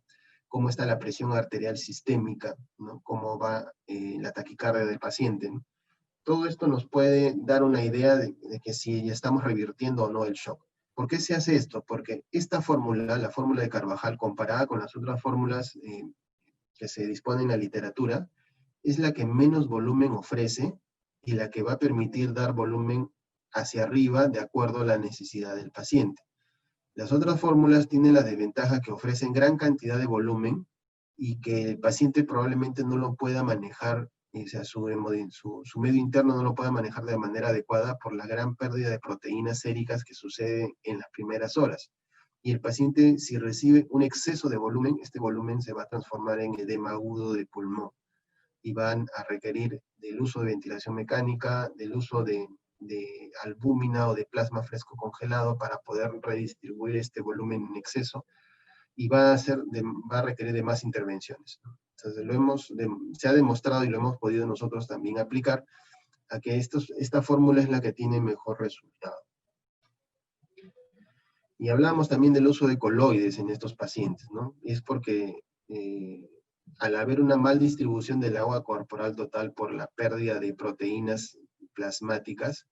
cómo está la presión arterial sistémica, ¿no? Cómo va la taquicardia del paciente, ¿no? Todo esto nos puede dar una idea de que si estamos revirtiendo o no el shock. ¿Por qué se hace esto? Porque esta fórmula, la fórmula de Carvajal, comparada con las otras fórmulas que se disponen en la literatura, es la que menos volumen ofrece y la que va a permitir dar volumen hacia arriba de acuerdo a la necesidad del paciente. Las otras fórmulas tienen la desventaja que ofrecen gran cantidad de volumen y que el paciente probablemente no lo pueda manejar, o sea, su medio interno no lo pueda manejar de manera adecuada por la gran pérdida de proteínas séricas que sucede en las primeras horas. Y el paciente, si recibe un exceso de volumen, este volumen se va a transformar en edema agudo de pulmón y van a requerir del uso de ventilación mecánica, del uso de albúmina o de plasma fresco congelado para poder redistribuir este volumen en exceso, y va a requerir de más intervenciones, ¿no? Entonces se ha demostrado y lo hemos podido nosotros también aplicar a que esta fórmula es la que tiene mejor resultado. Y hablamos también del uso de coloides en estos pacientes, ¿no? Es porque al haber una mal distribución del agua corporal total por la pérdida de proteínas plasmáticas,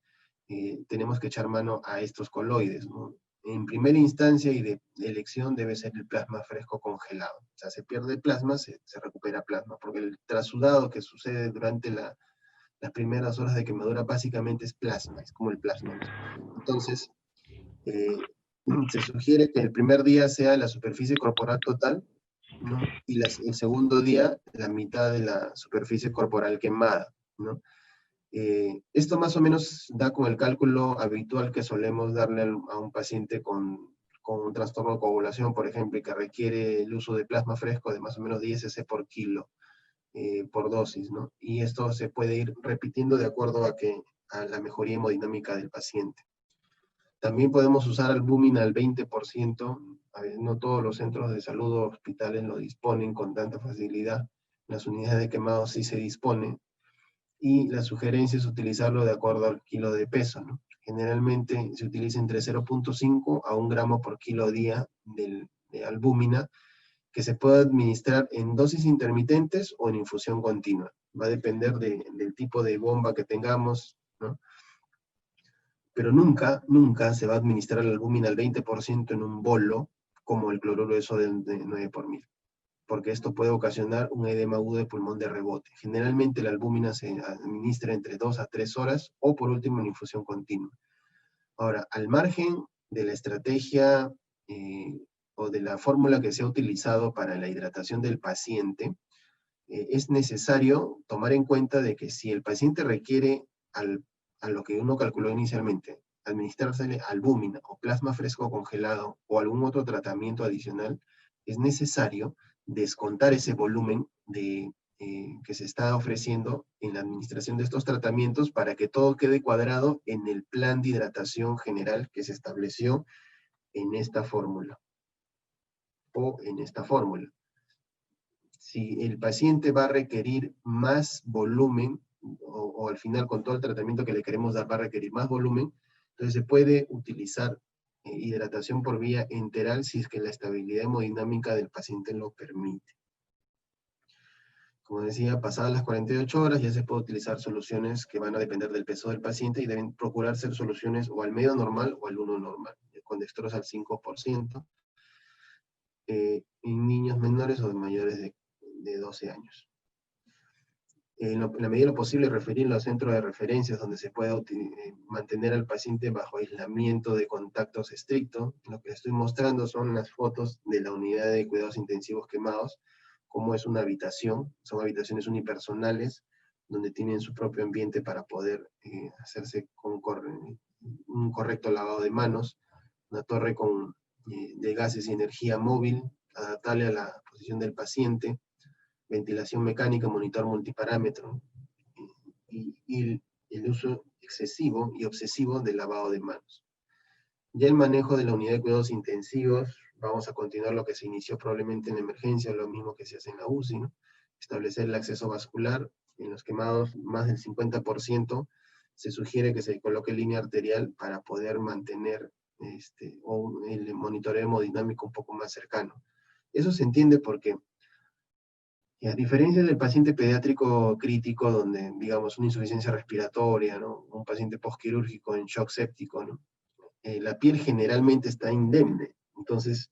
tenemos que echar mano a estos coloides, ¿no? En primera instancia y de elección debe ser el plasma fresco congelado. O sea, se pierde plasma, se recupera plasma, porque el trasudado que sucede durante las primeras horas de quemadura básicamente es plasma, es como el plasma mismo. Entonces, se sugiere que el primer día sea la superficie corporal total, ¿no? Y el segundo día la mitad de la superficie corporal quemada, ¿no? Esto más o menos da con el cálculo habitual que solemos darle a un paciente con un trastorno de coagulación, por ejemplo, y que requiere el uso de plasma fresco de más o menos 10 cc por kilo por dosis, ¿no? Y esto se puede ir repitiendo de acuerdo a la mejoría hemodinámica del paciente. También podemos usar albúmina al 20%. A ver, no todos los centros de salud o hospitales lo disponen con tanta facilidad. Las unidades de quemado sí se disponen. Y la sugerencia es utilizarlo de acuerdo al kilo de peso, ¿no? Generalmente se utiliza entre 0,5 a 1 gramo por kilo día de albúmina, que se puede administrar en dosis intermitentes o en infusión continua. Va a depender del tipo de bomba que tengamos, ¿no? Pero nunca, nunca se va a administrar la albúmina al 20% en un bolo, como el cloruro de sodio de 9 por 1000, porque esto puede ocasionar un edema agudo de pulmón de rebote. Generalmente la albúmina se administra entre 2 a 3 horas, o por último en infusión continua. Ahora, al margen de la estrategia o de la fórmula que se ha utilizado para la hidratación del paciente, es necesario tomar en cuenta de que si el paciente requiere a lo que uno calculó inicialmente, administrársele albúmina o plasma fresco congelado o algún otro tratamiento adicional, es necesario descontar ese volumen que se está ofreciendo en la administración de estos tratamientos para que todo quede cuadrado en el plan de hidratación general que se estableció en esta fórmula o en esta fórmula. Si el paciente va a requerir más volumen, o al final con todo el tratamiento que le queremos dar va a requerir más volumen, entonces se puede utilizar hidratación por vía enteral si es que la estabilidad hemodinámica del paciente lo permite. Como decía, pasadas las 48 horas ya se puede utilizar soluciones que van a depender del peso del paciente y deben procurar ser soluciones o al medio normal o al 1 normal, con dextrosa al 5%, en niños menores o mayores de 12 años. En la medida de lo posible, referirlo a centros de referencias donde se pueda mantener al paciente bajo aislamiento de contactos estricto. Lo que estoy mostrando son las fotos de la unidad de cuidados intensivos quemados, como es una habitación. Son habitaciones unipersonales, donde tienen su propio ambiente para poder hacerse con un correcto lavado de manos, una torre de gases y energía móvil, adaptable a la posición del paciente, ventilación mecánica, monitor multiparámetro, y el uso excesivo y obsesivo del lavado de manos. Ya el manejo de la unidad de cuidados intensivos, vamos a continuar lo que se inició probablemente en la emergencia, lo mismo que se hace en la UCI, ¿no? Establecer el acceso vascular. En los quemados, más del 50%, se sugiere que se coloque línea arterial para poder mantener el monitoreo hemodinámico un poco más cercano. Eso se entiende porque, y a diferencia del paciente pediátrico crítico, donde, digamos, una insuficiencia respiratoria, ¿no? Un paciente postquirúrgico en shock séptico, ¿no? La piel generalmente está indemne. Entonces,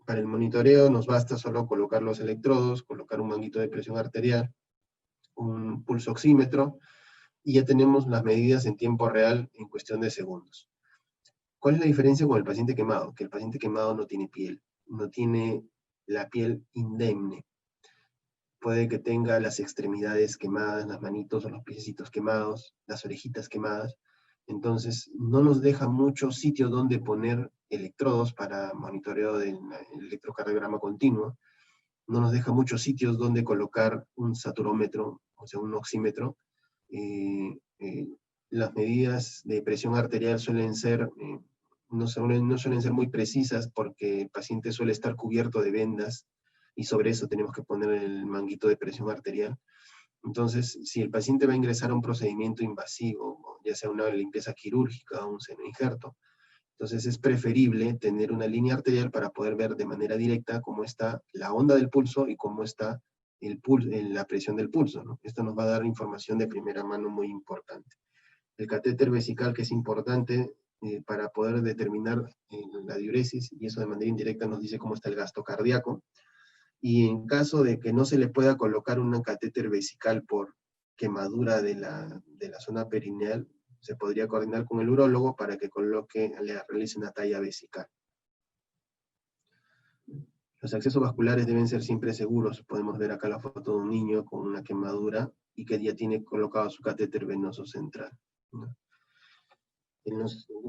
para el monitoreo nos basta solo colocar los electrodos, colocar un manguito de presión arterial, un pulso oxímetro, y ya tenemos las medidas en tiempo real en cuestión de segundos. ¿Cuál es la diferencia con el paciente quemado? Que el paciente quemado no tiene piel, no tiene la piel indemne. Puede que tenga las extremidades quemadas, las manitos o los piecitos quemados, las orejitas quemadas. Entonces, no nos deja mucho sitio donde poner electrodos para monitoreo del electrocardiograma continuo. No nos deja muchos sitios donde colocar un saturómetro, o sea, un oxímetro. Las medidas de presión arterial suelen ser, no suelen ser muy precisas porque el paciente suele estar cubierto de vendas, y sobre eso tenemos que poner el manguito de presión arterial. Entonces, si el paciente va a ingresar a un procedimiento invasivo, ya sea una limpieza quirúrgica o un seno injerto, entonces es preferible tener una línea arterial para poder ver de manera directa cómo está la onda del pulso y cómo está la presión del pulso, ¿no? Esto nos va a dar información de primera mano muy importante. El catéter vesical, que es importante para poder determinar la diuresis, y eso de manera indirecta nos dice cómo está el gasto cardíaco. Y en caso de que no se le pueda colocar un catéter vesical por quemadura de la zona perineal, se podría coordinar con el urólogo para que le realice una talla vesical. Los accesos vasculares deben ser siempre seguros. Podemos ver acá la foto de un niño con una quemadura y que ya tiene colocado su catéter venoso central, ¿no?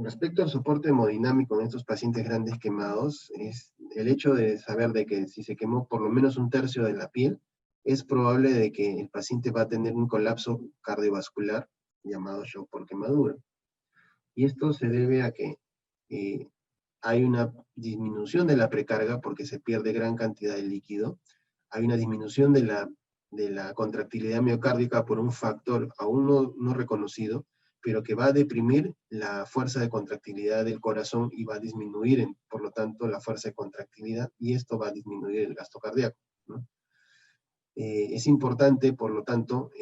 Respecto al soporte hemodinámico en estos pacientes grandes quemados, es el hecho de saber de que si se quemó por lo menos un tercio de la piel, es probable de que el paciente va a tener un colapso cardiovascular llamado shock por quemadura. Y esto se debe a que hay una disminución de la precarga porque se pierde gran cantidad de líquido, hay una disminución de la contractilidad miocárdica por un factor aún no reconocido, pero que va a deprimir la fuerza de contractilidad del corazón y va a disminuir, por lo tanto, la fuerza de contractilidad, y esto va a disminuir el gasto cardíaco, ¿no? Es importante, por lo tanto,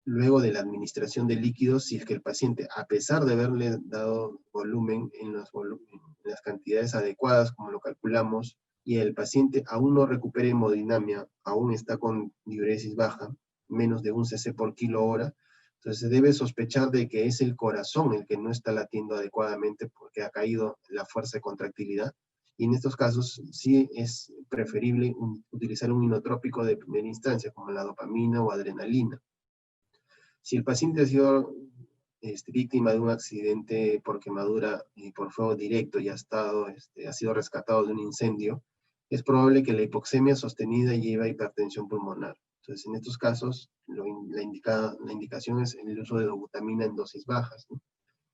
luego de la administración de líquidos, si es que el paciente, a pesar de haberle dado volumen en las cantidades adecuadas, como lo calculamos, y el paciente aún no recupera hemodinamia, aún está con diuresis baja, menos de 1 cc por kilo hora, entonces se debe sospechar de que es el corazón el que no está latiendo adecuadamente porque ha caído la fuerza de contractilidad, y en estos casos sí es preferible utilizar un inotrópico de primera instancia, como la dopamina o adrenalina. Si el paciente ha sido víctima de un accidente por quemadura y por fuego directo y ha sido rescatado de un incendio, es probable que la hipoxemia sostenida lleve a hipertensión pulmonar. Entonces, en estos casos, la indicación es el uso de dobutamina en dosis bajas, ¿no?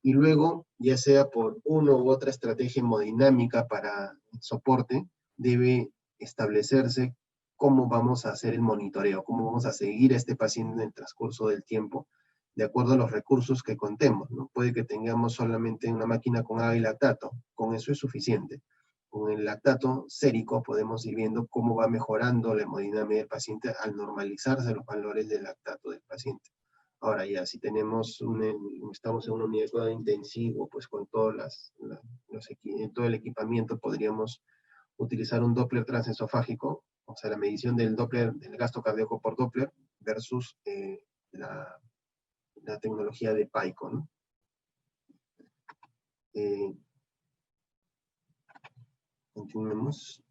Y luego, ya sea por una u otra estrategia hemodinámica para soporte, debe establecerse cómo vamos a hacer el monitoreo, cómo vamos a seguir a este paciente en el transcurso del tiempo, de acuerdo a los recursos que contemos, ¿no? Puede que tengamos solamente una máquina con agua y lactato, con eso es suficiente. Con el lactato sérico podemos ir viendo cómo va mejorando la hemodinamia del paciente al normalizarse los valores del lactato del paciente. Ahora ya, si estamos en una unidad de cuidado intensivo, pues con todo el equipamiento podríamos utilizar un Doppler transesofágico, o sea, la medición del Doppler, del gasto cardíaco por Doppler, versus la tecnología de PICO, ¿no? Continuemos.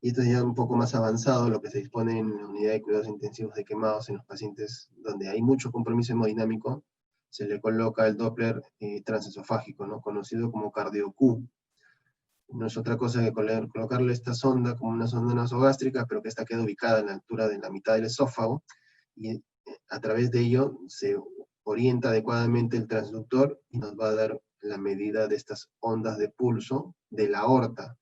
Y esto es ya un poco más avanzado, lo que se dispone en la unidad de cuidados intensivos de quemados en los pacientes donde hay mucho compromiso hemodinámico, se le coloca el Doppler transesofágico, ¿no? Conocido como cardio-Q. No es otra cosa que colocarle esta sonda como una sonda nasogástrica, pero que esta queda ubicada en la altura de la mitad del esófago, y a través de ello se orienta adecuadamente el transductor y nos va a dar la medida de estas ondas de pulso de la aorta.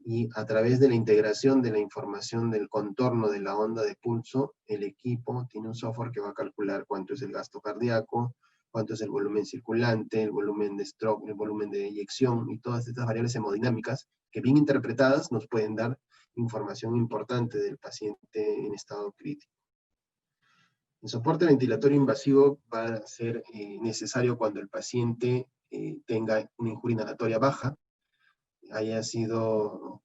Y a través de la integración de la información del contorno de la onda de pulso, el equipo tiene un software que va a calcular cuánto es el gasto cardíaco, cuánto es el volumen circulante, el volumen de stroke, el volumen de eyección, y todas estas variables hemodinámicas que bien interpretadas nos pueden dar información importante del paciente en estado crítico. El soporte ventilatorio invasivo va a ser necesario cuando el paciente tenga una injuria inhalatoria baja, haya sido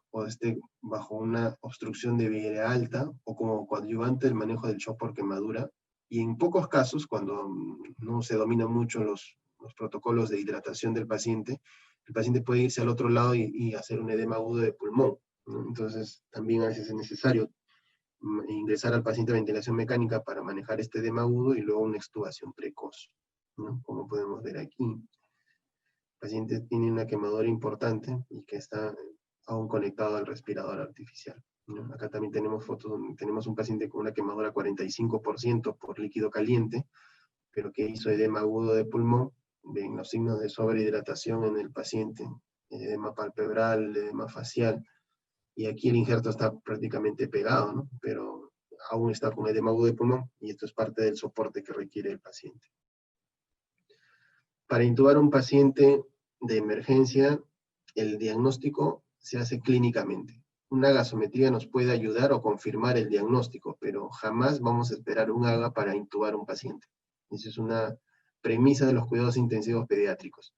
o esté bajo una obstrucción de vía alta o como coadyuvante del manejo del shock por quemadura, y en pocos casos, cuando no se dominan mucho los protocolos de hidratación del paciente, el paciente puede irse al otro lado y hacer un edema agudo de pulmón, ¿no? Entonces también a veces es necesario ingresar al paciente a ventilación mecánica para manejar este edema agudo y luego una extubación precoz, ¿no? Como podemos ver aquí. El paciente tiene una quemadura importante y que está aún conectado al respirador artificial, ¿no? Acá también tenemos fotos donde tenemos un paciente con una quemadura 45% por líquido caliente, pero que hizo edema agudo de pulmón. Ven los signos de sobrehidratación en el paciente, edema palpebral, edema facial, y aquí el injerto está prácticamente pegado, ¿no? Pero aún está con edema agudo de pulmón, y esto es parte del soporte que requiere el paciente. Para intubar a un paciente de emergencia, el diagnóstico se hace clínicamente. Una gasometría nos puede ayudar o confirmar el diagnóstico, pero jamás vamos a esperar un AGA para intubar a un paciente. Esa es una premisa de los cuidados intensivos pediátricos.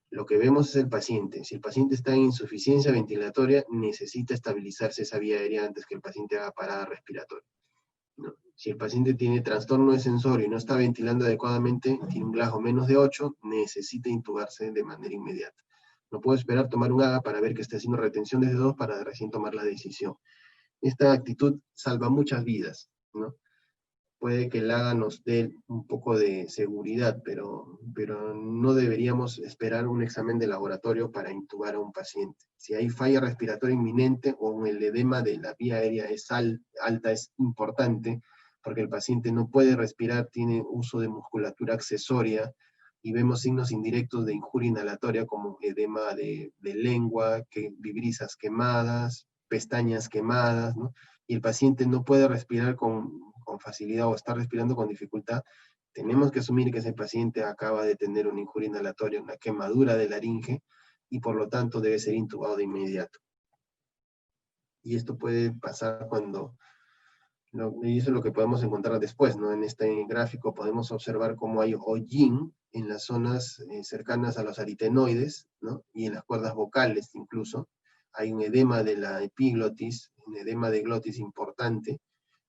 Lo que vemos es el paciente. Si el paciente está en insuficiencia ventilatoria, necesita estabilizarse esa vía aérea antes que el paciente haga parada respiratoria, ¿no? Si el paciente tiene trastorno de sensorio y no está ventilando adecuadamente, tiene un GLAJO menos de 8, necesita intubarse de manera inmediata. No puedo esperar tomar un AGA para ver que está haciendo retención desde 2 para recién tomar la decisión. Esta actitud salva muchas vidas, ¿no? Puede que el AGA nos dé un poco de seguridad, pero no deberíamos esperar un examen de laboratorio para intubar a un paciente. Si hay falla respiratoria inminente o el edema de la vía aérea es alta, es importante, porque el paciente no puede respirar, tiene uso de musculatura accesoria, y vemos signos indirectos de injuria inhalatoria como edema de lengua, vibrisas quemadas, pestañas quemadas, ¿no? Y el paciente no puede respirar con facilidad o está respirando con dificultad, tenemos que asumir que ese paciente acaba de tener una injuria inhalatoria, una quemadura de laringe, y por lo tanto debe ser intubado de inmediato. Y esto puede pasar y eso es lo que podemos encontrar después, ¿no? En este gráfico podemos observar cómo hay hollín en las zonas cercanas a los aritenoides, ¿no? Y en las cuerdas vocales incluso. Hay un edema de la epiglotis, un edema de glotis importante,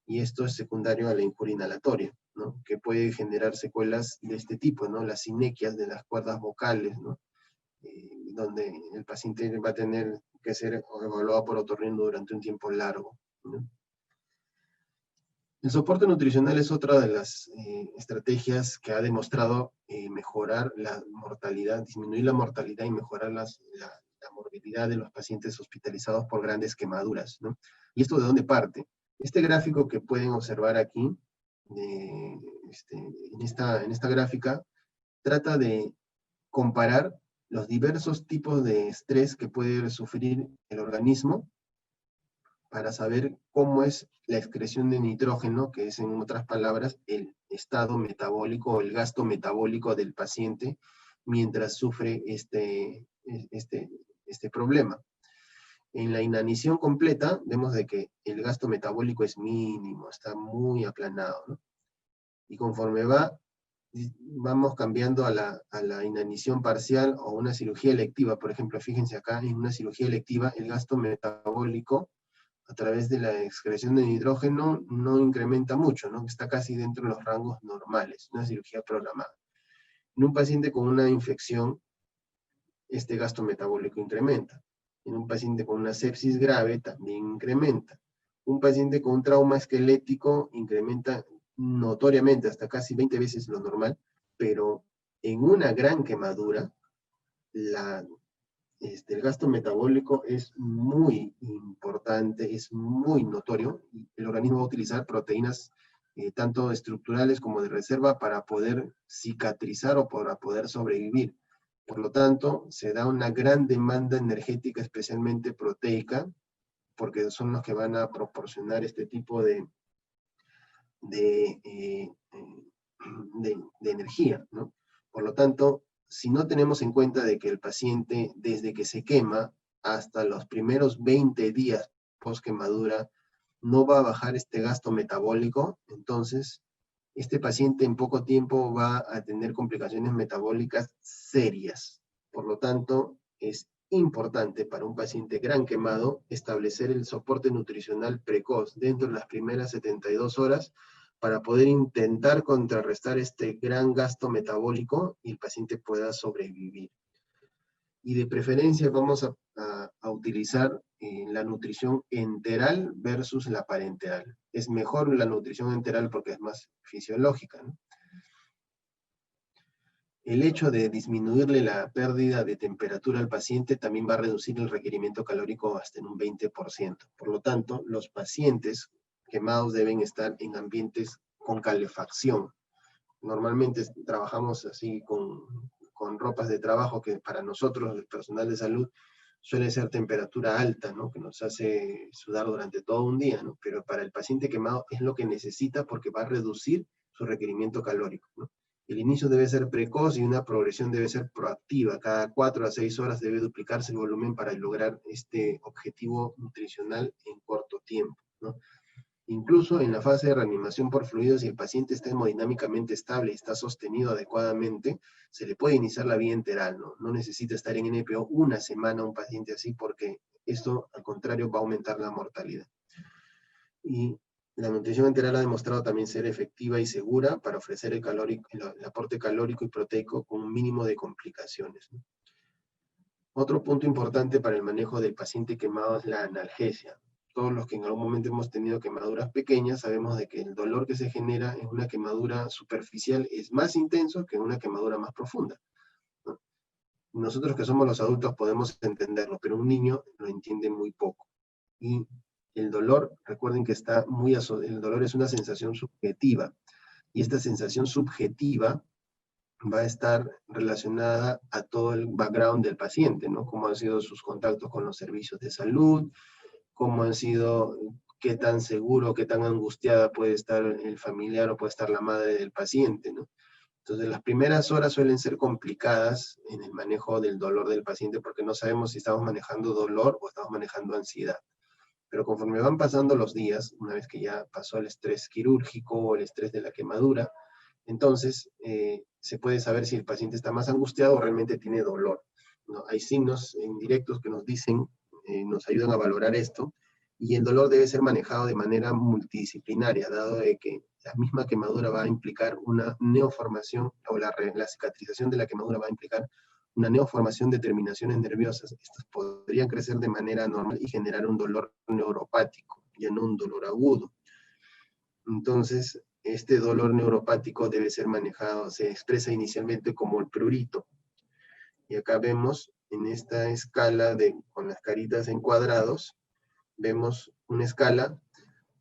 y esto es secundario a la injuria inhalatoria, ¿no? Que puede generar secuelas de este tipo, ¿no? Las sinequias de las cuerdas vocales, ¿no? Donde el paciente va a tener que ser evaluado por otorrino durante un tiempo largo, ¿no? El soporte nutricional es otra de las estrategias que ha demostrado mejorar la mortalidad, disminuir la mortalidad y mejorar la morbilidad de los pacientes hospitalizados por grandes quemaduras, ¿no? ¿Y esto de dónde parte? Este gráfico que pueden observar aquí, en esta gráfica, trata de comparar los diversos tipos de estrés que puede sufrir el organismo para saber cómo es la excreción de nitrógeno, que es en otras palabras el estado metabólico o el gasto metabólico del paciente mientras sufre este problema. En la inanición completa vemos de que el gasto metabólico es mínimo, está muy aplanado, ¿no? Y conforme vamos cambiando a la inanición parcial o una cirugía electiva, por ejemplo, fíjense acá, en una cirugía electiva el gasto metabólico a través de la excreción de nitrógeno no incrementa mucho, ¿no? Está casi dentro de los rangos normales, una cirugía programada. En un paciente con una infección, este gasto metabólico incrementa. En un paciente con una sepsis grave también incrementa. Un paciente con un trauma esquelético incrementa notoriamente, hasta casi 20 veces lo normal, pero en una gran quemadura, el gasto metabólico es muy importante, es muy notorio, y el organismo va a utilizar proteínas tanto estructurales como de reserva para poder cicatrizar o para poder sobrevivir. Por lo tanto, se da una gran demanda energética, especialmente proteica, porque son los que van a proporcionar este tipo de energía, ¿no? Por lo tanto, si no tenemos en cuenta de que el paciente, desde que se quema hasta los primeros 20 días post quemadura, no va a bajar este gasto metabólico, entonces este paciente en poco tiempo va a tener complicaciones metabólicas serias. Por lo tanto, es importante para un paciente gran quemado establecer el soporte nutricional precoz dentro de las primeras 72 horas para poder intentar contrarrestar este gran gasto metabólico y el paciente pueda sobrevivir. Y de preferencia vamos a utilizar la nutrición enteral versus la parenteral. Es mejor la nutrición enteral porque es más fisiológica, ¿no? El hecho de disminuirle la pérdida de temperatura al paciente también va a reducir el requerimiento calórico hasta en un 20%. Por lo tanto, los pacientes quemados deben estar en ambientes con calefacción. Normalmente trabajamos así con ropas de trabajo que para nosotros, el personal de salud, suele ser temperatura alta, ¿no? Que nos hace sudar durante todo un día, ¿no? Pero para el paciente quemado es lo que necesita porque va a reducir su requerimiento calórico, ¿no? El inicio debe ser precoz y una progresión debe ser proactiva. Cada 4 a 6 horas debe duplicarse el volumen para lograr este objetivo nutricional en corto tiempo, ¿no? Incluso en la fase de reanimación por fluidos, si el paciente está hemodinámicamente estable y está sostenido adecuadamente, se le puede iniciar la vía enteral, ¿no? No necesita estar en NPO una semana un paciente así porque esto, al contrario, va a aumentar la mortalidad. Y la nutrición enteral ha demostrado también ser efectiva y segura para ofrecer el aporte calórico y proteico con un mínimo de complicaciones, ¿no? Otro punto importante para el manejo del paciente quemado es la analgesia. Todos los que en algún momento hemos tenido quemaduras pequeñas sabemos de que el dolor que se genera en una quemadura superficial es más intenso que en una quemadura más profunda, ¿no? Nosotros que somos los adultos podemos entenderlo, pero un niño lo entiende muy poco. Y el dolor, recuerden que el dolor es una sensación subjetiva, y esta sensación subjetiva va a estar relacionada a todo el background del paciente, ¿no? Cómo han sido sus contactos con los servicios de salud, cómo han sido, qué tan seguro, qué tan angustiada puede estar el familiar o puede estar la madre del paciente, ¿no? Entonces, las primeras horas suelen ser complicadas en el manejo del dolor del paciente porque no sabemos si estamos manejando dolor o estamos manejando ansiedad. Pero conforme van pasando los días, una vez que ya pasó el estrés quirúrgico o el estrés de la quemadura, entonces se puede saber si el paciente está más angustiado o realmente tiene dolor, ¿no? Hay signos indirectos que nos dicen, nos ayudan a valorar esto, y el dolor debe ser manejado de manera multidisciplinaria, dado de que la misma quemadura va a implicar una neoformación, o la cicatrización de la quemadura va a implicar una neoformación de terminaciones nerviosas. Estas podrían crecer de manera normal y generar un dolor neuropático, ya no un dolor agudo. Entonces, este dolor neuropático debe ser manejado, se expresa inicialmente como el prurito. Y acá vemos en esta escala con las caritas en cuadrados, vemos una escala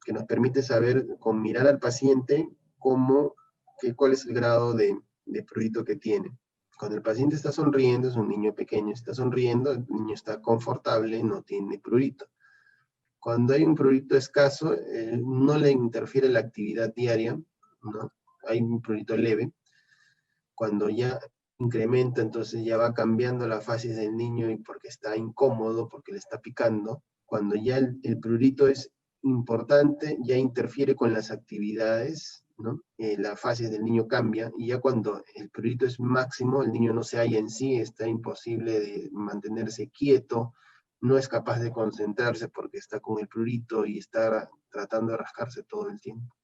que nos permite saber, con mirar al paciente, cuál es el grado de prurito que tiene. Cuando el paciente está sonriendo, es un niño pequeño, está sonriendo, el niño está confortable, no tiene prurito. Cuando hay un prurito escaso, no le interfiere la actividad diaria, ¿no? Hay un prurito leve. Cuando ya incrementa, entonces ya va cambiando la fases del niño y porque está incómodo, porque le está picando. Cuando ya el prurito es importante, ya interfiere con las actividades, ¿no? La fase del niño cambia, y ya cuando el prurito es máximo, el niño no se halla en sí, está imposible de mantenerse quieto, no es capaz de concentrarse porque está con el prurito y está tratando de rascarse todo el tiempo.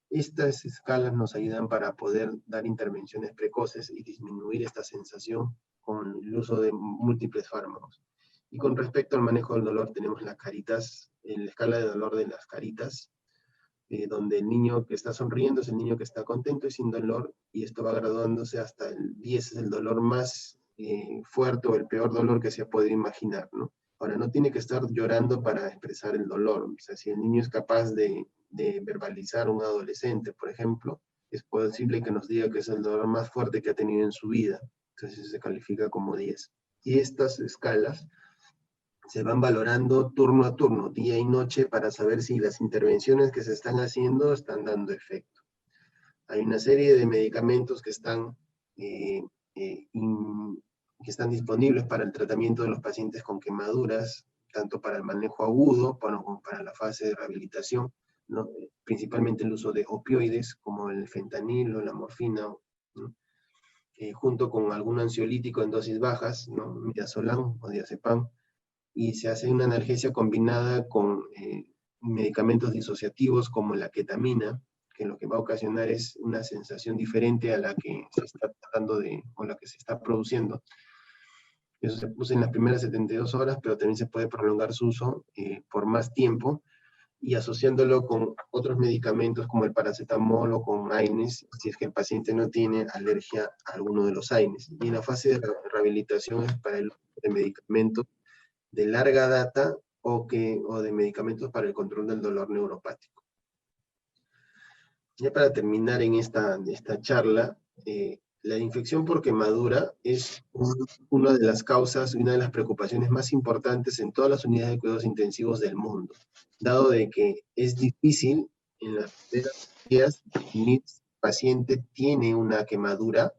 Estas escalas nos ayudan para poder dar intervenciones precoces y disminuir esta sensación con el uso de múltiples fármacos. Y con respecto al manejo del dolor, tenemos las caritas, en la escala de dolor de las caritas, donde el niño que está sonriendo es el niño que está contento y sin dolor, y esto va graduándose hasta el 10, es el dolor más fuerte o el peor dolor que se puede imaginar, ¿no? Ahora, no tiene que estar llorando para expresar el dolor. O sea, si el niño es capaz de verbalizar un adolescente, por ejemplo, es posible que nos diga que es el dolor más fuerte que ha tenido en su vida. Entonces se califica como 10. Y estas escalas se van valorando turno a turno, día y noche, para saber si las intervenciones que se están haciendo están dando efecto. Hay una serie de medicamentos que están disponibles para el tratamiento de los pacientes con quemaduras, tanto para el manejo agudo como para la fase de rehabilitación, ¿no? Principalmente el uso de opioides como el fentanilo, la morfina, ¿no? Junto con algún ansiolítico en dosis bajas, ¿no? Midazolam o diazepam, y se hace una analgesia combinada con medicamentos disociativos como la ketamina, que lo que va a ocasionar es una sensación diferente a la que se está tratando o la que se está produciendo. Eso se puso en las primeras 72 horas, pero también se puede prolongar su uso por más tiempo, y asociándolo con otros medicamentos como el paracetamol o con AINES, si es que el paciente no tiene alergia a alguno de los AINES. Y en la fase de rehabilitación es para el uso de medicamentos de larga data o de medicamentos para el control del dolor neuropático. Ya para terminar en esta charla, la infección por quemadura es una de las causas y una de las preocupaciones más importantes en todas las unidades de cuidados intensivos del mundo, dado de que es difícil en las primeras días definir si el paciente tiene una quemadura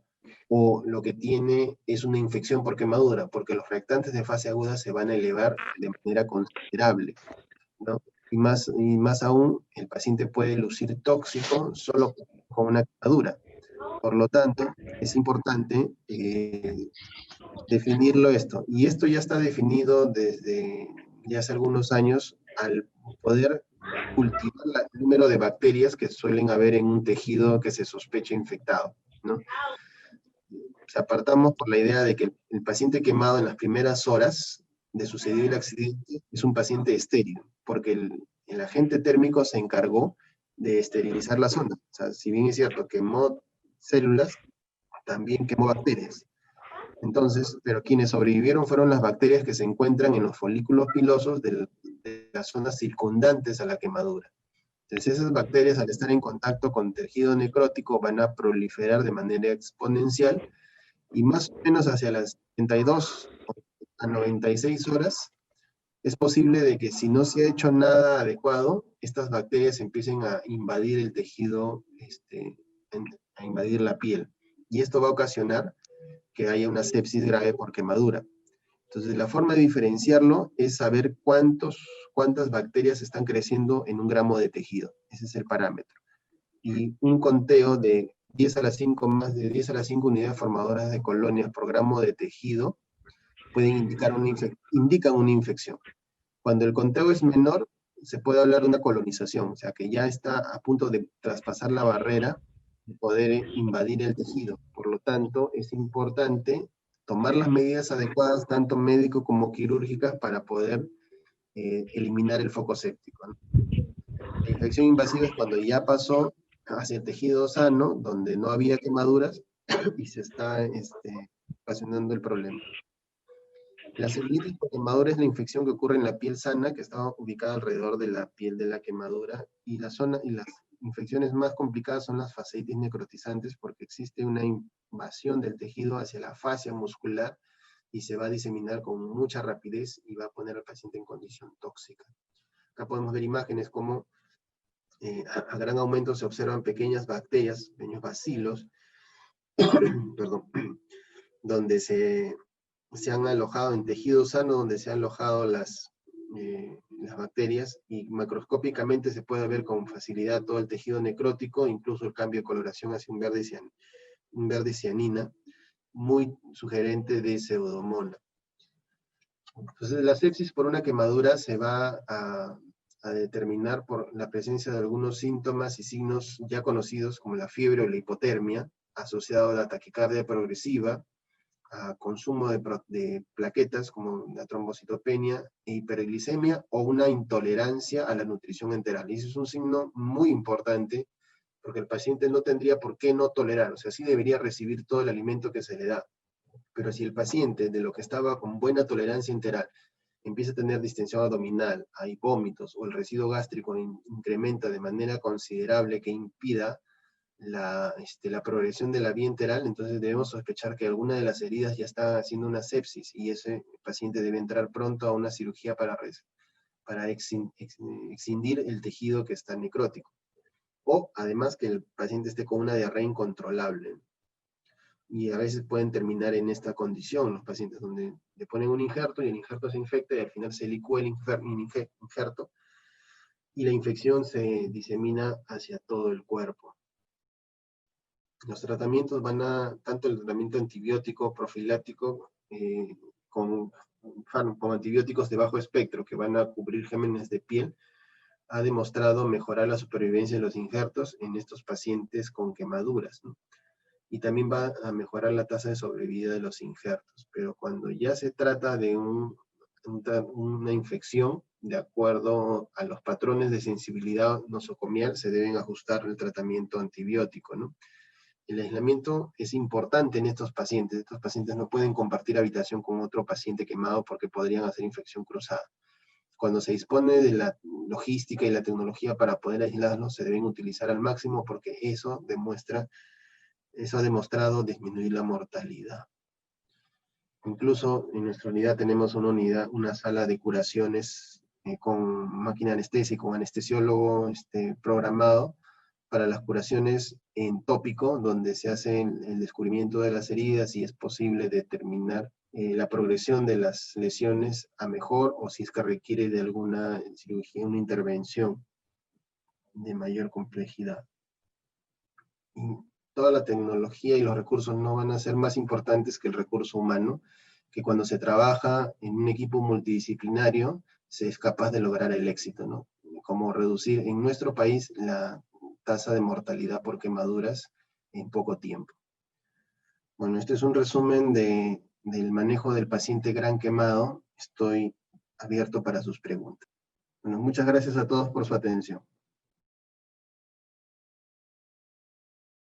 o lo que tiene es una infección por quemadura, porque los reactantes de fase aguda se van a elevar de manera considerable, ¿no? Y más aún, el paciente puede lucir tóxico solo con una quemadura. Por lo tanto, es importante definirlo esto. Y esto ya está definido desde ya hace algunos años al poder cultivar el número de bacterias que suelen haber en un tejido que se sospecha infectado, ¿no? Se apartamos por la idea de que el paciente quemado en las primeras horas de sucedido el accidente es un paciente estéril, porque el agente térmico se encargó de esterilizar la zona. O sea, si bien es cierto, quemó células, también quemó bacterias. Entonces, pero quienes sobrevivieron fueron las bacterias que se encuentran en los folículos pilosos de las zonas circundantes a la quemadura. Entonces esas bacterias, al estar en contacto con tejido necrótico, van a proliferar de manera exponencial, y más o menos hacia las 72 a 96 horas, es posible de que si no se ha hecho nada adecuado, estas bacterias empiecen a invadir el tejido, a invadir la piel. Y esto va a ocasionar que haya una sepsis grave por quemadura. Entonces, la forma de diferenciarlo es saber cuántas bacterias están creciendo en un gramo de tejido. Ese es el parámetro. Y un conteo de 10 a la 5, más de 10 a la 5 unidades formadoras de colonias por gramo de tejido pueden indican una infección. Cuando el conteo es menor, se puede hablar de una colonización, o sea que ya está a punto de traspasar la barrera de poder invadir el tejido. Por lo tanto, es importante tomar las medidas adecuadas, tanto médico como quirúrgicas, para poder eliminar el foco séptico, ¿no? La infección invasiva es cuando ya pasó hacia el tejido sano, donde no había quemaduras, y se está ocasionando el problema. La celulitis por quemadura es la infección que ocurre en la piel sana, que está ubicada alrededor de la piel de la quemadura, y las infecciones más complicadas son las fasciitis necrotizantes, porque existe una invasión del tejido hacia la fascia muscular, y se va a diseminar con mucha rapidez, y va a poner al paciente en condición tóxica. Acá podemos ver imágenes como a gran aumento se observan pequeñas bacterias, pequeños bacilos, perdón, donde se han alojado en tejido sano, donde se han alojado las bacterias, y macroscópicamente se puede ver con facilidad todo el tejido necrótico, incluso el cambio de coloración hacia un verde cianina, muy sugerente de pseudomonas. Entonces, la sepsis por una quemadura se va a determinar por la presencia de algunos síntomas y signos ya conocidos, como la fiebre o la hipotermia, asociado a la taquicardia progresiva, a consumo de plaquetas como la trombocitopenia e hiperglicemia, o una intolerancia a la nutrición enteral. Y ese es un signo muy importante, porque el paciente no tendría por qué no tolerar, o sea, sí debería recibir todo el alimento que se le da. Pero si el paciente, de lo que estaba con buena tolerancia enteral, empieza a tener distensión abdominal, hay vómitos, o el residuo gástrico incrementa de manera considerable que impida la progresión de la vía enteral, entonces debemos sospechar que alguna de las heridas ya está haciendo una sepsis, y ese paciente debe entrar pronto a una cirugía para excindir el tejido que está necrótico. O además que el paciente esté con una diarrea incontrolable. Y a veces pueden terminar en esta condición los pacientes, donde le ponen un injerto y el injerto se infecta, y al final se licúa el injerto, y la infección se disemina hacia todo el cuerpo. Los tratamientos tanto el tratamiento antibiótico profiláctico, con antibióticos de bajo espectro, que van a cubrir gérmenes de piel, ha demostrado mejorar la supervivencia de los injertos en estos pacientes con quemaduras, ¿no? Y también va a mejorar la tasa de sobrevida de los injertos. Pero cuando ya se trata de una infección, de acuerdo a los patrones de sensibilidad nosocomial, se deben ajustar el tratamiento antibiótico, ¿no? El aislamiento es importante en estos pacientes. Estos pacientes no pueden compartir habitación con otro paciente quemado, porque podrían hacer infección cruzada. Cuando se dispone de la logística y la tecnología para poder aislarlos, se deben utilizar al máximo, porque eso ha demostrado disminuir la mortalidad. Incluso en nuestra unidad tenemos una sala de curaciones con máquina anestesia y con anestesiólogo programado para las curaciones en tópico, donde se hace el descubrimiento de las heridas y es posible determinar la progresión de las lesiones a mejor, o si es que requiere de alguna cirugía, una intervención de mayor complejidad. Y toda la tecnología y los recursos no van a ser más importantes que el recurso humano, que cuando se trabaja en un equipo multidisciplinario se es capaz de lograr el éxito, ¿no? Como reducir en nuestro país la tasa de mortalidad por quemaduras en poco tiempo. Bueno, este es un resumen del manejo del paciente gran quemado. Estoy abierto para sus preguntas. Bueno, muchas gracias a todos por su atención.